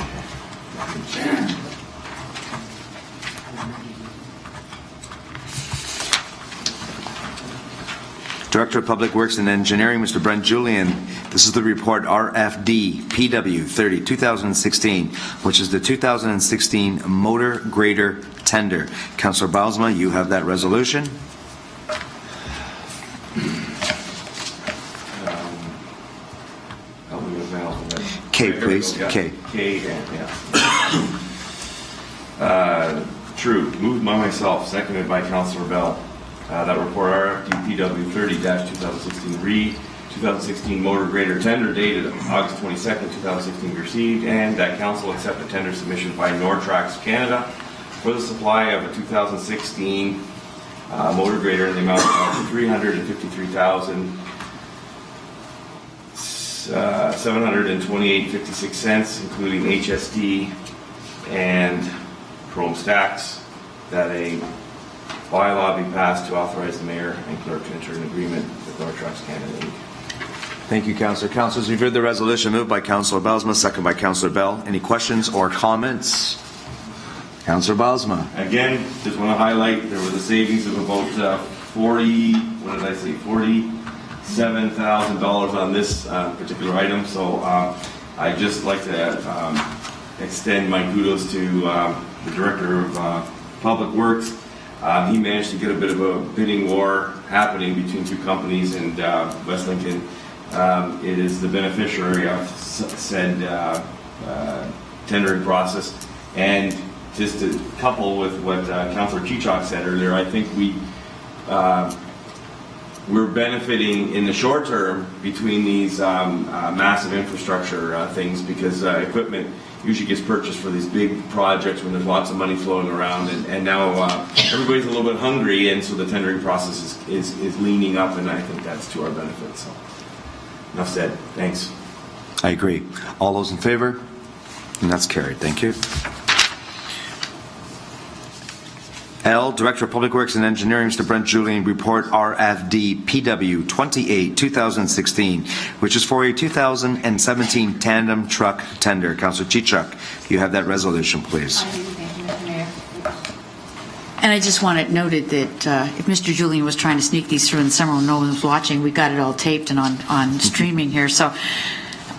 Director of Public Works and Engineering, Mr. Brent Julian. This is the report RFD PW 30 2016, which is the 2016 motor grader tender. Councillor Baalsma, you have that resolution. K, please. K. K, yeah. True. Moved by myself, seconded by Councillor Bell. That report RFD PW 30-2016 read 2016 motor grader tender dated August 22nd, 2016 received, and that council accept a tender submission by Nortrax Canada for the supply of a 2016 motor grader in the amount of $353,728.56, including HST and chrome stacks, that a bylaw be passed to authorize the mayor and clerk to enter an agreement with Nortrax Canada Inc. Thank you, Councillor. Councillors, you've heard the resolution moved by Councillor Baalsma, second by Councillor Bell. Any questions or comments? Councillor Baalsma. Again, just want to highlight there was a savings of about $47,000 on this particular item. So I'd just like to extend my kudos to the Director of Public Works. He managed to get a bit of a bidding war happening between two companies, and West Lincoln it is the beneficiary of said tendering process. And just to couple with what Councillor Chichok said earlier, I think we're benefiting in the short term between these massive infrastructure things, because equipment usually gets purchased for these big projects when there's lots of money flowing around, and now everybody's a little bit hungry, and so the tendering process is leaning up, and I think that's to our benefit. So enough said. Thanks. I agree. All those in favor? And that's carried. Thank you. L, Director of Public Works and Engineering, Mr. Brent Julian, report RFD PW 28-2016, which is for a 2017 tandem truck tender. Councillor Chichok, you have that resolution, please. Thank you, Mr. Mayor. And I just want it noted that if Mr. Julian was trying to sneak these through in the summer when no one was watching, we got it all taped and on streaming here. So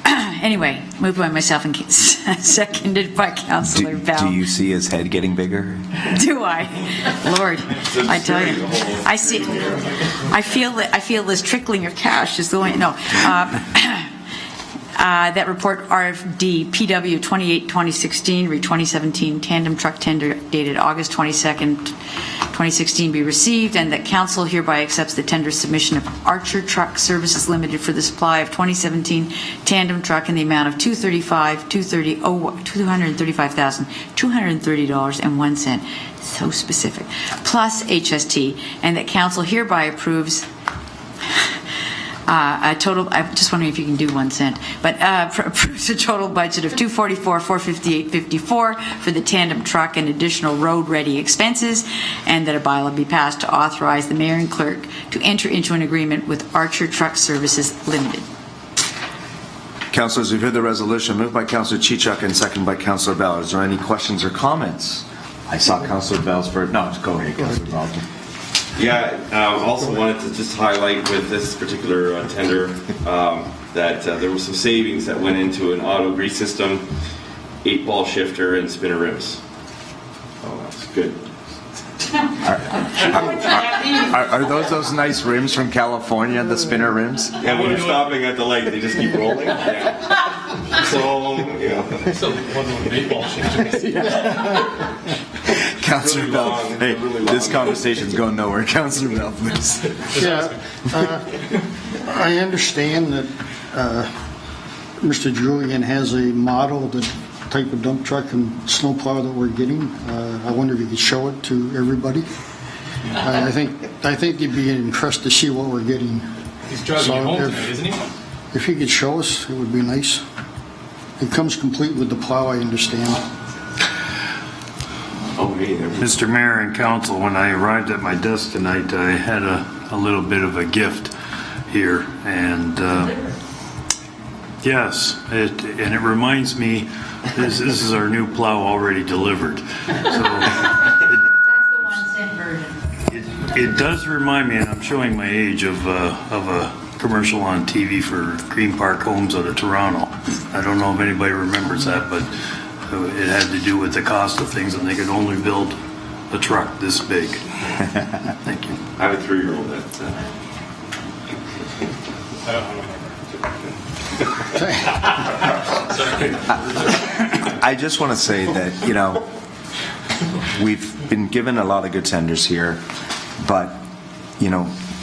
anyway, moved by myself and seconded by Councillor Bell. Do you see his head getting bigger? Do I? Lord, I tell you, I see. I feel this trickling of cash is the way. No. That report RFD PW 28-2016 re 2017 tandem truck tender dated August 22nd, 2016 be received, and that council hereby accepts the tender submission of Archer Truck Services Limited for the supply of 2017 tandem truck in the amount of $235,230.01. So specific. Plus HST, and that council hereby approves a total, I'm just wondering if you can do 1 cent, but approves a total budget of $244,458.54 for the tandem truck and additional road-ready expenses, and that a bylaw be passed to authorize the mayor and clerk to enter into an agreement with Archer Truck Services Limited. Councillors, we've heard the resolution moved by Councillor Chichok and seconded by Councillor Bell. Is there any questions or comments? I saw Councillor Bell's first. No, go ahead, Councillor Bell. Yeah, also wanted to just highlight with this particular tender that there was some savings that went into an auto grease system, 8-ball shifter, and spinner rims. Oh, that's good. Are those nice rims from California, the spinner rims? And when you're stopping at the light, they just keep rolling. Yeah. So, you know. So one of the 8-ball shifters. Councillor Really Bell, long, hey, really this long. conversation's going nowhere. Councillor Bell, please. Yeah, I understand that Mr. Julian has a model, the type of dump truck and snowplow that we're getting. I wonder if you could show it to everybody. I think you'd be impressed to see what we're getting. He's driving So you home if- tonight, isn't he? If you could show us, it would be nice. It comes complete with the plow, I understand. Oh, hey, there. Mr. Mayor and Council, when I arrived at my desk tonight, I had a little bit of a gift here, and yes, it reminds me, this is our new plow already delivered. So That's the 1 cent version. it does remind me, and I'm showing my age, of a commercial on TV for Green Park Homes out of Toronto. I don't know if anybody remembers that, but it had to do with the cost of things, and they could only build a truck this big. Thank you. I have a 3-year-old that. I just want to say that, we've been given a lot of good tenders here, but,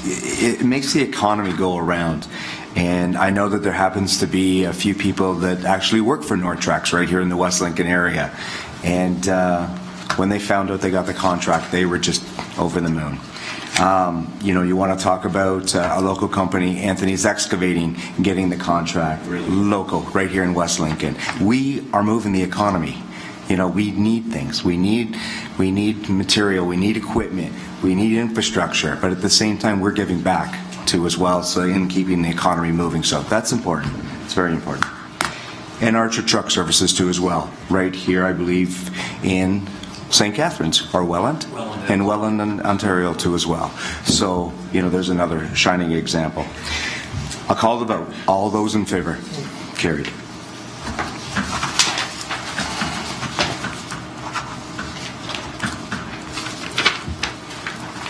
it makes the economy go around. And I know that there happens to be a few people that actually work for Nortrax right here in the West Lincoln area. And when they found out they got the contract, they were just over the moon. You want to talk about a local company, Anthony's Excavating, getting the contract. Local, right here in West Lincoln. We are moving the economy. We need things. We need material. We need equipment. We need infrastructure. But at the same time, we're giving back too as well, so in keeping the economy moving. So that's important. It's very important. And Archer Truck Services too as well. Right here, I believe, in St. Catharines or Welland, and Welland, Ontario too as well. So, there's another shining example. I'll call the vote. All those in favor? Carried.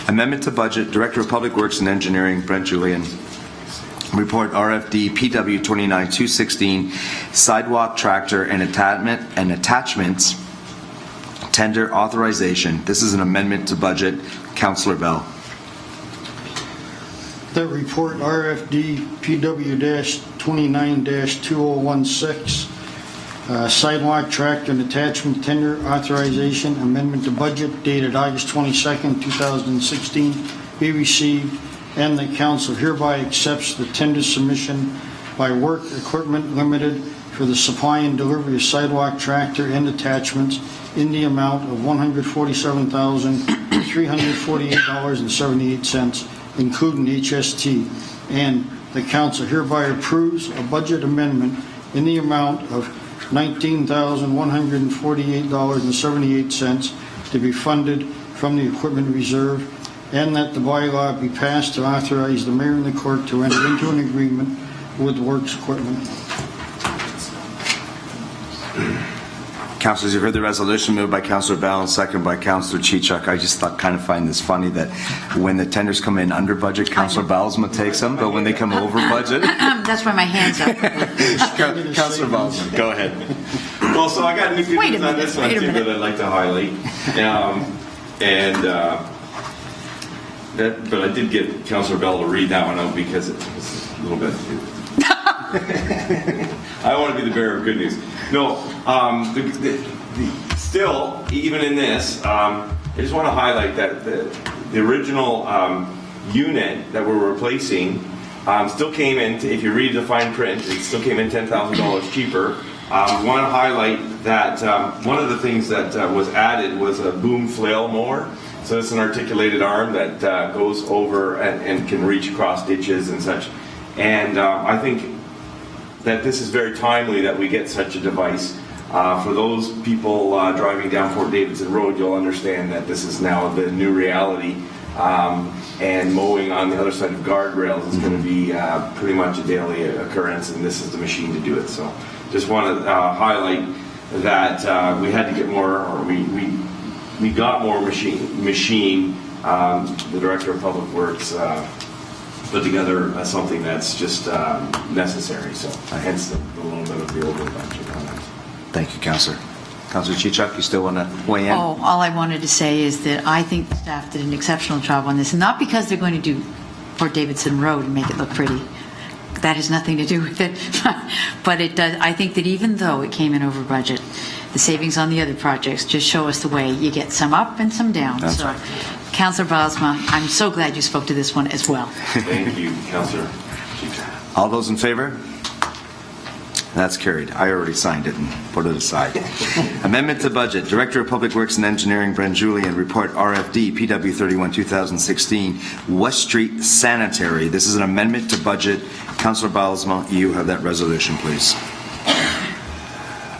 Amendment to budget, Director of Public Works and Engineering, Brent Julian. Report RFD PW 29216, sidewalk tractor and attachments, tender authorization. This is an amendment to budget. Councillor Bell. That report, RFD PW-29-2016, sidewalk tractor and attachment tender authorization amendment to budget dated August 22nd, 2016, be received, and the council hereby accepts the tender submission by Work Equipment Limited for the supply and delivery of sidewalk tractor and attachments in the amount of $147,348.78, including HST, and the council hereby approves a budget amendment in the amount of $19,148.78 to be funded from the equipment reserve, and that the bylaw be passed to authorize the mayor and the clerk to enter into an agreement with Works Equipment. Councilors, you've heard the resolution moved by Councillor Bell and seconded by Councillor Chichuk. I just find this funny that when the tenders come in under budget, Councillor Bellsman takes them, but when they come over budget, That's why my hand's up. Councillor Bellsman, go ahead. Well, so I got new Wait a figures on minute, this one wait a too minute. that I'd like to highlight. But I did get Councillor Bell to read that one out because it was a little bit. I want to be the bearer of good news. No, still, even in this, I just want to highlight that the original unit that we're replacing still came in, if you read the fine print, it still came in $10,000 cheaper. I want to highlight that one of the things that was added was a boom flail mower. So it's an articulated arm that goes over and can reach across ditches and such. And I think that this is very timely that we get such a device. For those people driving down Fort Davidson Road, you'll understand that this is now the new reality. And mowing on the other side of guardrails is going to be pretty much a daily occurrence, and this is the machine to do it. So just want to highlight that we had to get more, or we got more machine. The Director of Public Works put together something that's just necessary. So hence the little bit of the over budget on that. Thank you, Councillor. Councillor Chichuk, you still want to weigh in? Oh, all I wanted to say is that I think the staff did an exceptional job on this, not because they're going to do Fort Davidson Road and make it look pretty. That has nothing to do with it. But it does. I think that even though it came in over budget, the savings on the other projects just show us the way you get some up and some down. That's so right. Councillor Bosma, I'm so glad you spoke to this one as well. Thank you, Councillor Chichak. All those in favor? That's carried. I already signed it and put it aside. Amendment to budget. Director of Public Works and Engineering, Brent Julian, report RFD PW 31 2016 West Street Sanitary. This is an amendment to budget. Councillor Bylsma, you have that resolution, please.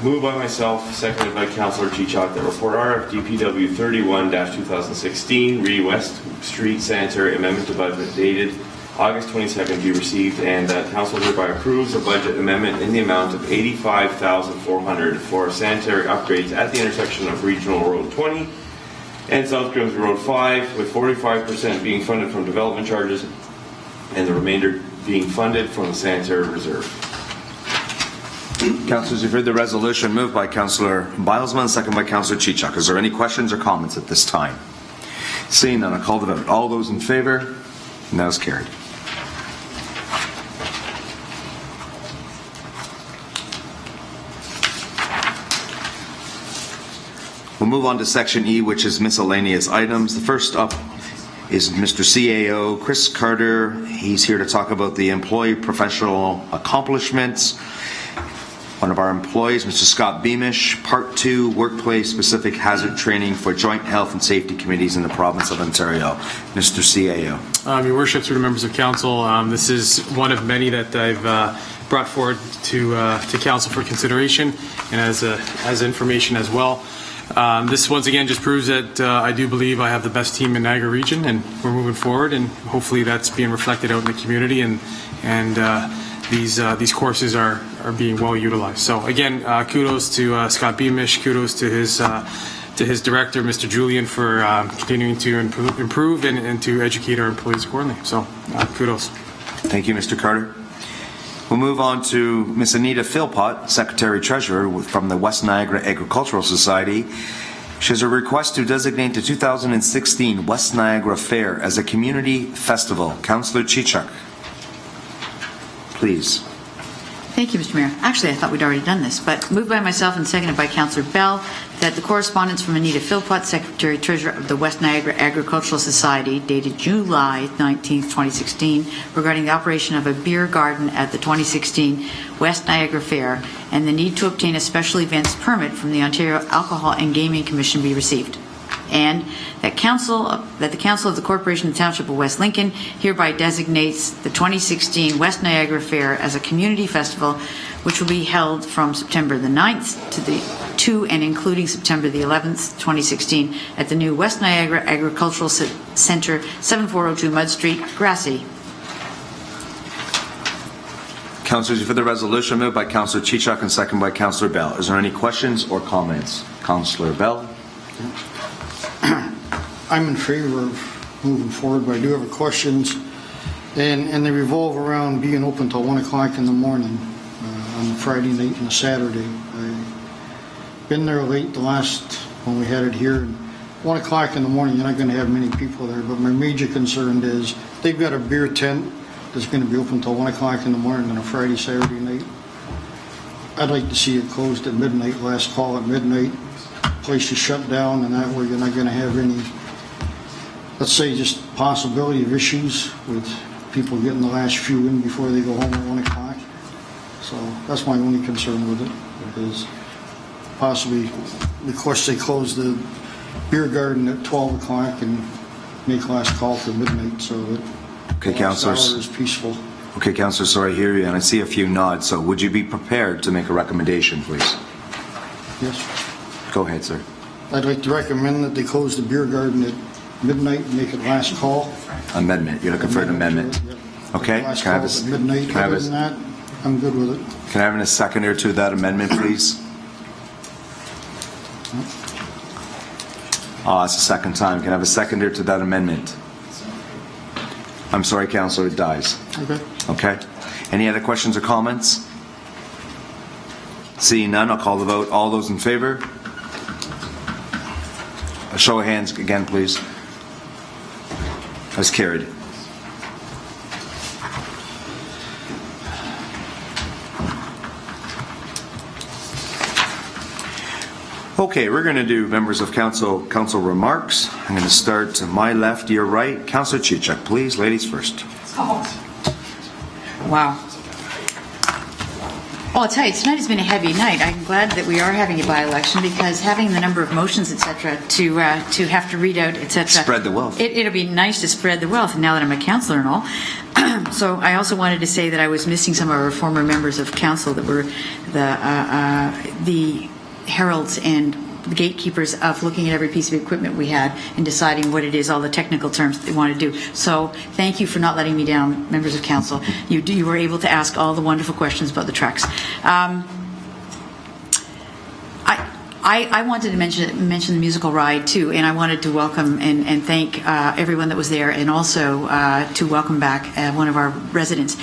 Moved by myself, seconded by Councillor Chichak, that report RFD PW 31-2016, re West Street Sanitary Amendment to Budget dated August 22nd be received, and that Council hereby approves a budget amendment in the amount of $85,400 for sanitary upgrades at the intersection of Regional Road 20 and South Grimsby Road 5, with 45% being funded from development charges and the remainder being funded from the sanitary reserve. Councillors, you've heard the resolution moved by Councillor Bylsma, second by Councillor Chichak. Is there any questions or comments at this time? Seeing none, I'll call the vote. All those in favor? And that is carried. We'll move on to Section E, which is miscellaneous items. The first up is Mr. CAO Chris Carter. He's here to talk about the employee professional accomplishments. One of our employees, Mr. Scott Beamish, Part 2, Workplace-Specific Hazard Training for Joint Health and Safety Committees in the Province of Ontario. Mr. CAO. Your Worship, through the members of Council, this is one of many that I've brought forward to Council for consideration and as information as well. This once again just proves that I do believe I have the best team in Niagara Region, and we're moving forward, and hopefully that's being reflected out in the community, and these courses are being well utilized. So again, kudos to Scott Beamish, kudos to his director, Mr. Julian, for continuing to improve and to educate our employees accordingly. So kudos. Thank you, Mr. Carter. We'll move on to Ms. Anita Philpott, Secretary-Treasurer from the West Niagara Agricultural Society. She has a request to designate the 2016 West Niagara Fair as a community festival. Councillor Chichak, please. Thank you, Mr. Mayor. Actually, I thought we'd already done this, but moved by myself and seconded by Councillor Bell that the correspondence from Anita Philpott, Secretary-Treasurer of the West Niagara Agricultural Society, dated July 19, 2016, regarding the operation of a beer garden at the 2016 West Niagara Fair and the need to obtain a special events permit from the Ontario Alcohol and Gaming Commission be received. And that the Council of the Corporation of the Township of West Lincoln hereby designates the 2016 West Niagara Fair as a community festival, which will be held from September the 9th to and including September the 11th, 2016, at the new West Niagara Agricultural Centre, 7402 Mud Street, Grassy. Councillors, for the resolution moved by Councillor Chichak and second by Councillor Bell. Is there any questions or comments? Councillor Bell. I'm in favor of moving forward, but I do have questions, and they revolve around being open till 1 o'clock in the morning on Friday night and Saturday. I've been there late the last, when we had it here, and 1 o'clock in the morning, you're not going to have many people there, but my major concern is they've got a beer tent that's going to be open till 1 o'clock in the morning on a Friday, Saturday night. I'd like to see it closed at midnight, last call at midnight, place is shut down, and that way you're not going to have any, let's say, just possibility of issues with people getting the last few in before they go home at 1 o'clock. So that's my only concern with it, is possibly request they close the beer garden at 12 o'clock and make last call for midnight so that Okay, the last councillors. hour is peaceful. Okay, Councillor, so I hear you, and I see a few nods. So would you be prepared to make a recommendation, please? Yes. Go ahead, sir. I'd like to recommend that they close the beer garden at midnight and make it last call. Amendment. You're looking for an amendment. Yep. Okay. Last Can I call have a- at midnight. can I have Other a- than that, I'm good with it. Can I have a seconder to that amendment, please? Oh, it's the second time. Can I have a seconder to that amendment? I'm sorry, Councillor, it dies. Okay. Okay. Any other questions or comments? Seeing none, I'll call the vote. All those in favor? A show of hands again, please. That's carried. Okay, we're going to do members of council remarks. I'm going to start to my left, your right. Councillor Chichak, please, ladies first. Wow. Well, I'll tell you, tonight has been a heavy night. I'm glad that we are having a by-election because having the number of motions, et cetera, to have to read out, et cetera. Spread the wealth. It'll be nice to spread the wealth now that I'm a councillor and all. So I also wanted to say that I was missing some of our former members of council that were the heralds and the gatekeepers of looking at every piece of equipment we had and deciding what it is, all the technical terms they want to do. So thank you for not letting me down, members of council. You were able to ask all the wonderful questions about the trucks. I wanted to mention the musical ride too, and I wanted to welcome and thank everyone that was there, and also to welcome back one of our residents.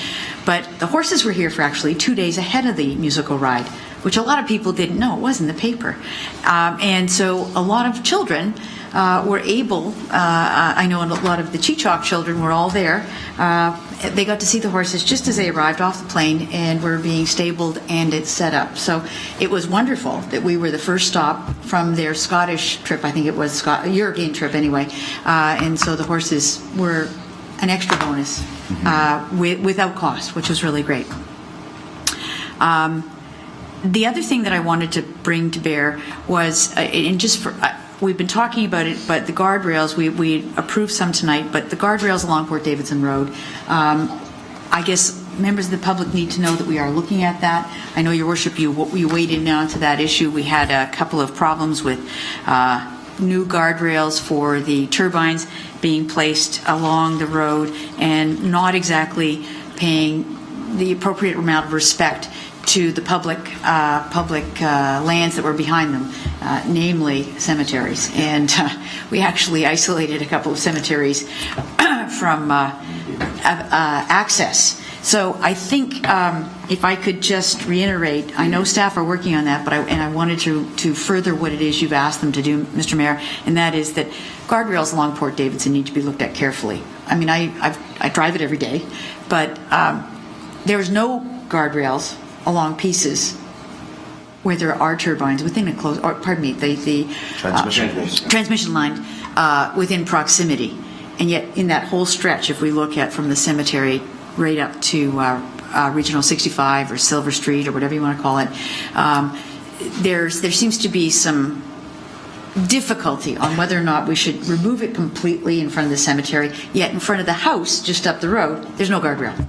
But the horses were here for actually 2 days ahead of the musical ride, which a lot of people didn't know. It was in the paper. And so a lot of children were able, I know a lot of the Chichok children were all there. They got to see the horses just as they arrived off the plane and were being stabled and it's set up. So it was wonderful that we were the first stop from their Scottish trip. I think it was a European trip anyway. And so the horses were an extra bonus without cost, which was really great. The other thing that I wanted to bring to bear was, and just for, we've been talking about it, but the guardrails, we approved some tonight, but the guardrails along Port Davidson Road, I guess members of the public need to know that we are looking at that. I know, Your Worship, you weighed in now to that issue. We had a couple of problems with new guardrails for the turbines being placed along the road and not exactly paying the appropriate amount of respect to the public lands that were behind them, namely cemeteries. And we actually isolated a couple of cemeteries from access. So I think if I could just reiterate, I know staff are working on that, but I wanted to further what it is you've asked them to do, Mr. Mayor, and that is that guardrails along Port Davidson need to be looked at carefully. I mean, I drive it every day, but there's no guardrails along pieces where there are turbines within a close, or pardon me, the transmission line within proximity. And yet in that whole stretch, if we look at from the cemetery right up to Regional 65 or Silver Street or whatever you want to call it, there seems to be some difficulty on whether or not we should remove it completely in front of the cemetery, yet in front of the house just up the road, there's no guardrail.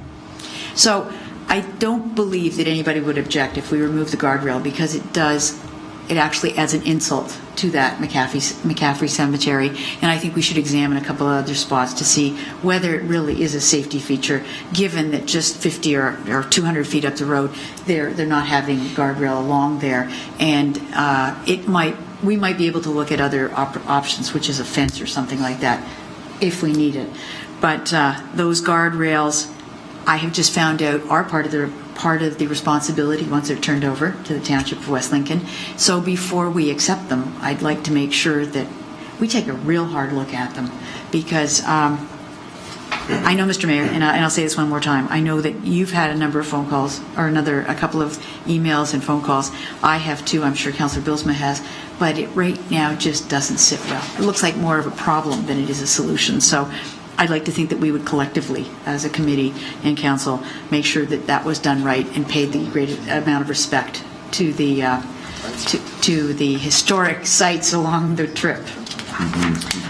So I don't believe that anybody would object if we remove the guardrail, because it actually adds an insult to that McCaffrey Cemetery, and I think we should examine a couple of other spots to see whether it really is a safety feature, given that just 50 or 200 feet up the road, they're not having guardrail along there, and we might be able to look at other options, which is a fence or something like that, if we need it. But those guardrails, I have just found out, are part of the responsibility once they're turned over to the Township of West Lincoln. So before we accept them, I'd like to make sure that we take a real hard look at them, because I know, Mr. Mayor, and I'll say this one more time, I know that you've had a number of phone calls, or a couple of emails and phone calls. I have too. I'm sure Councillor Bilsma has, but it right now just doesn't sit well. It looks like more of a problem than it is a solution. So I'd like to think that we would collectively, as a committee and council, make sure that that was done right and paid the great amount of respect to the historic sites along the trip.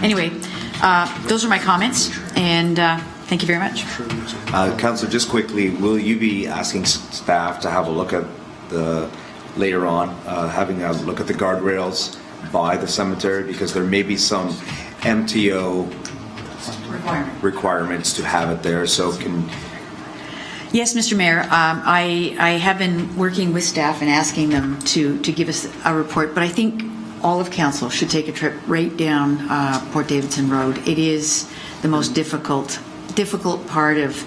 Anyway, those are my comments, and thank you very much. Councillor, just quickly, will you be asking staff to have a look at later on, having a look at the guardrails by the cemetery, because there may be some MTO requirements to have it there, so Yes, Mr. Mayor, I have been working with staff and asking them to give us a report, but I think all of council should take a trip right down Port Davidson Road. It is the most difficult part of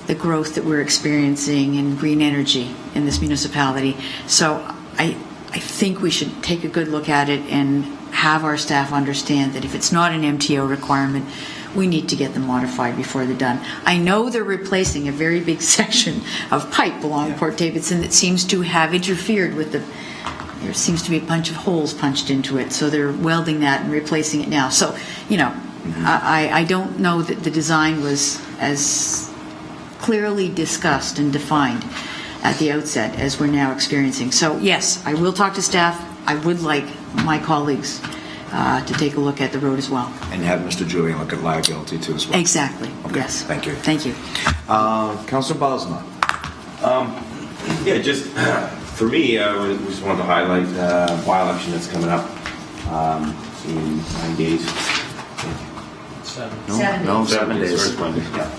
the growth that we're experiencing in green energy in this municipality. So I think we should take a good look at it and have our staff understand that if it's not an MTO requirement, we need to get them modified before they're done. I know they're replacing a very big section of pipe along Port Davidson that seems to have interfered with there seems to be a bunch of holes punched into it, so they're welding that and replacing it now. So, I don't know that the design was as clearly discussed and defined at the outset as we're now experiencing. So, yes, I will talk to staff. I would like my colleagues to take a look at the road as well. And have Mr. Julian look at liability too as well. Exactly, Okay, yes. thank you. Thank you. Councillor Bosma. Yeah, just for me, we just wanted to highlight the by-election that's coming up in 9 days. No, 7 days. First Monday, yeah.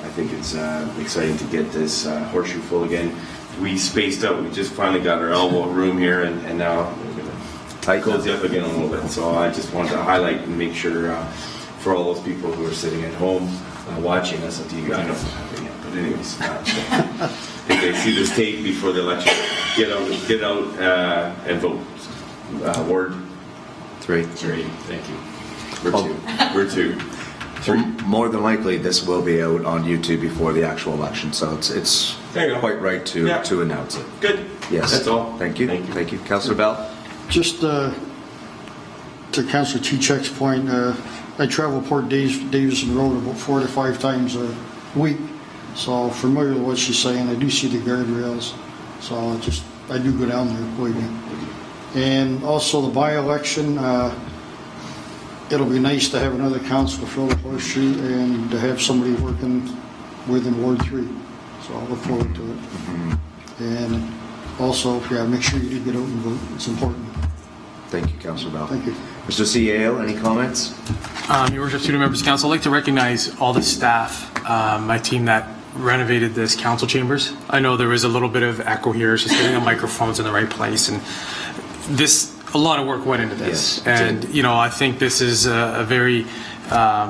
I think it's exciting to get this horseshoe full again. We spaced out. We just finally got our elbow room here, and now we're going to cozy up again a little bit. So I just wanted to highlight and make sure for all those people who are sitting at home watching us on TV. I don't know, but anyways, if they see this tape before the election, get out and vote. Ward 3. 3. Thank you. We're 2. 3. More than likely, this will be out on YouTube before the actual election, so it's There you go. quite right to Yeah. announce it. Good. Yes. That's all. Thank you. Thank you. Thank you. Councillor Bell? Just to Councillor Chichek's point, I travel Port Davison Road about 4 to 5 times a week, so familiar with what she's saying. I do see the guardrails, so I do go down there, believe me. And also the by-election, it'll be nice to have another council fill the horseshoe and to have somebody working within Ward 3, so I'll look forward to it. And also, make sure you do get out and vote. It's important. Thank you, Councillor Bell. Thank you. Mr. CAO, any comments? Your worship, student members of council, I'd like to recognize all the staff, my team that renovated this council chambers. I know there was a little bit of echo here, it's just getting the microphones in the right place, and a lot of work went into this. Yes, it And, did. I think this is a very, a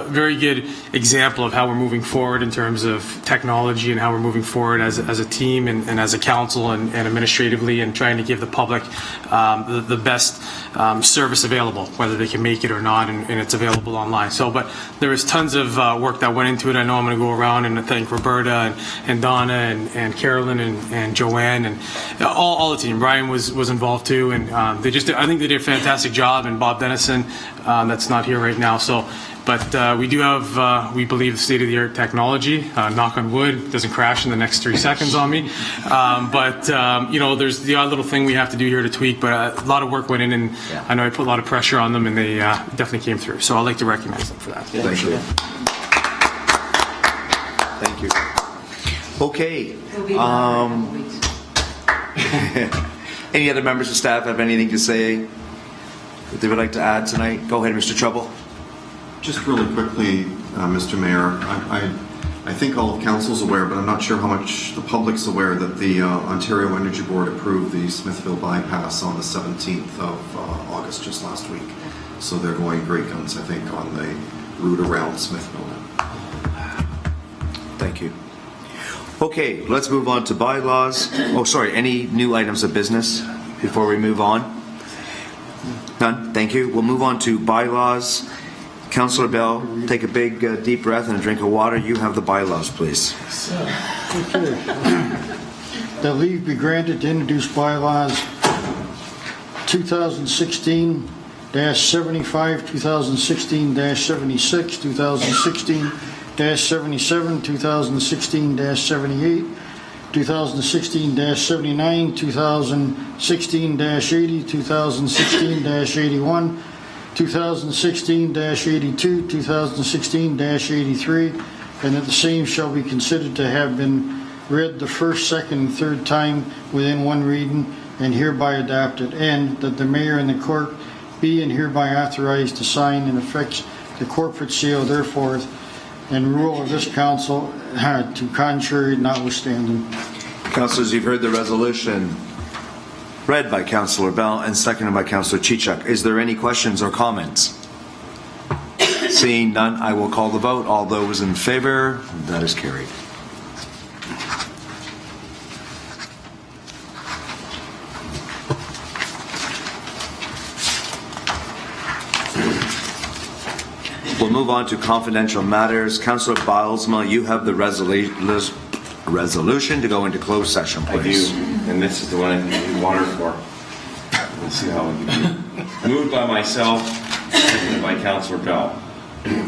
very good example of how we're moving forward in terms of technology and how we're moving forward as a team and as a council and administratively, and trying to give the public the best service available, whether they can make it or not, and it's available online. So, but there was tons of work that went into it. I know I'm going to go around and thank Roberta and Donna and Carolyn and Joanne and all the team. Brian was involved too, and I think they did a fantastic job, and Bob Dennison, that's not here right now. So, but we do have, we believe, state-of-the-art technology. Knock on wood, doesn't crash in the next 3 seconds on me. There's the odd little thing we have to do here to tweak, but a lot of work went in, and I know I put a lot of pressure on them, and they definitely came through. So I'd like to recognize them for that. Thank you. Thank you. Okay. Any other members of staff have anything to say that they would like to add tonight? Go ahead, Mr. Trouble. Just really quickly, Mr. Mayor, I think all of council's aware, but I'm not sure how much the public's aware that the Ontario Energy Board approved the Smithville bypass on the 17th of August, just last week. So they're going great guns, I think, on the route around Smithville now. Thank you. Okay, let's move on to bylaws. Oh, sorry, any new items of business before we move on? None? Thank you. We'll move on to bylaws. Councillor Bell, take a big deep breath and a drink of water. You have the bylaws, please. Okay. That leave be granted to introduce bylaws 2016-75, 2016-76, 2016-77, 2016-78, 2016-79, 2016-80, 2016-81, 2016-82, 2016-83, and that the same shall be considered to have been read the first, second, and third time within one reading and hereby adopted, and that the mayor and the clerk be and hereby authorized to sign and affix the corporate seal thereforth and rule of this council to contrary notwithstanding. Councillors, you've heard the resolution read by Councillor Bell and seconded by Councillor Chichuk. Is there any questions or comments? Seeing none, I will call the vote. All those in favor, that is carried. We'll move on to confidential matters. Councillor Bilesma, you have the resolution. a resolution to go into closed session, I do, please. and this is the one I need water for. Let's see how we can do. Moved by myself, seconded by Councillor Bell,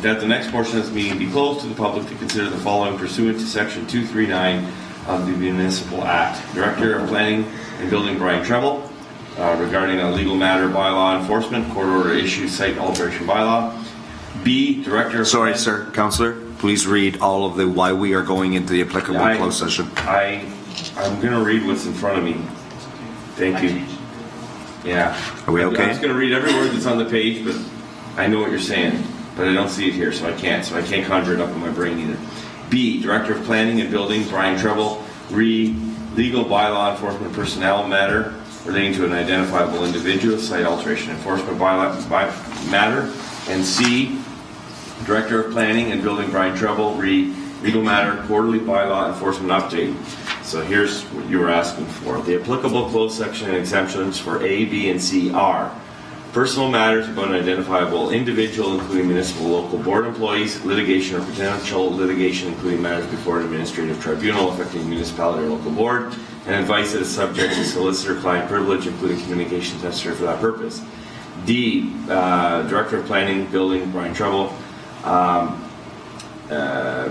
that the next portion of this meeting be closed to the public to consider the following pursuant to Section 239 of the Municipal Act. Director of Planning and Building Brian Treble, regarding a legal matter bylaw enforcement, court order issue site alteration bylaw. B, Director of... Sorry, sir, Councillor, please read all of the why we are going into the applicable closed session. I'm going to read what's in front of me. Thank you. Yeah. Are we okay? I'm just going to read every word that's on the page, but I know what you're saying, but I don't see it here, so I can't conjure it up in my brain either. B, Director of Planning and Building, Brian Treble, legal bylaw enforcement personnel matter relating to an identifiable individual, site alteration enforcement matter. And C, Director of Planning and Building, Brian Treble, legal matter, quarterly bylaw enforcement update. So here's what you were asking for. The applicable closed section and exemptions for A, B, and C are personal matters about an identifiable individual, including municipal local board employees, litigation or potential litigation, including matters before an administrative tribunal affecting municipality or local board, and advice that is subject to solicitor-client privilege, including communications necessary for that purpose. D, Director of Planning, Building, Brian Treble,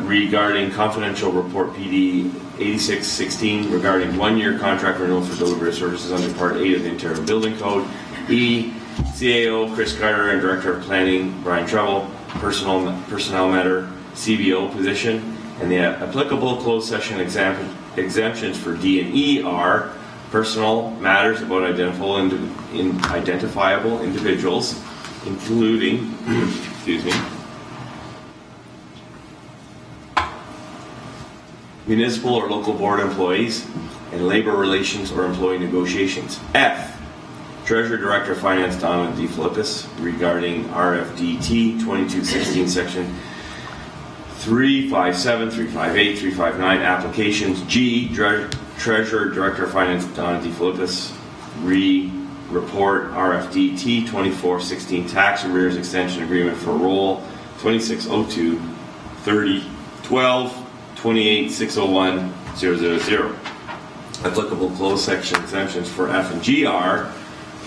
regarding confidential report PD 8616 regarding 1-year contract renewal for delivery of services under Part 8 of the Ontario Building Code. E, CAO Chris Carter and Director of Planning Brian Treble, personnel matter CBO position, and the applicable closed session exemptions for D and E are personal matters about identifiable individuals, including municipal or local board employees, and labor relations or employee negotiations. F, Treasurer Director of Finance Donna D. Philippus regarding RFDT 2216 section 357, 358, 359 applications. G, Treasurer Director of Finance Donna D. Philippus report RFDT 2416 tax arrears extension agreement for roll 2602 3012 28 601 000. Applicable closed section exemptions for F and G are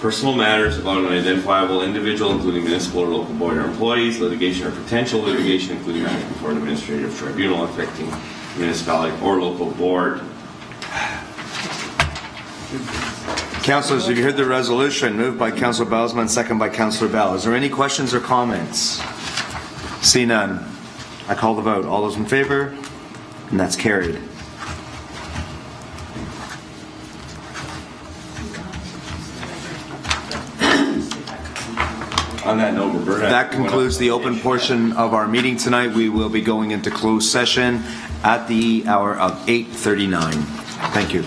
personal matters about an identifiable individual, including municipal or local board or employees, litigation or potential litigation, including matters before an administrative tribunal affecting municipality or local board. Councillors, have you heard the resolution? Moved by Councillor Belsman, second by Councillor Bell. Is there any questions or comments? See none. I call the vote. All those in favor? And that's carried. On that note, Roberta. That concludes the open portion of our meeting tonight. We will be going into closed session at the hour of 8:39. Thank you.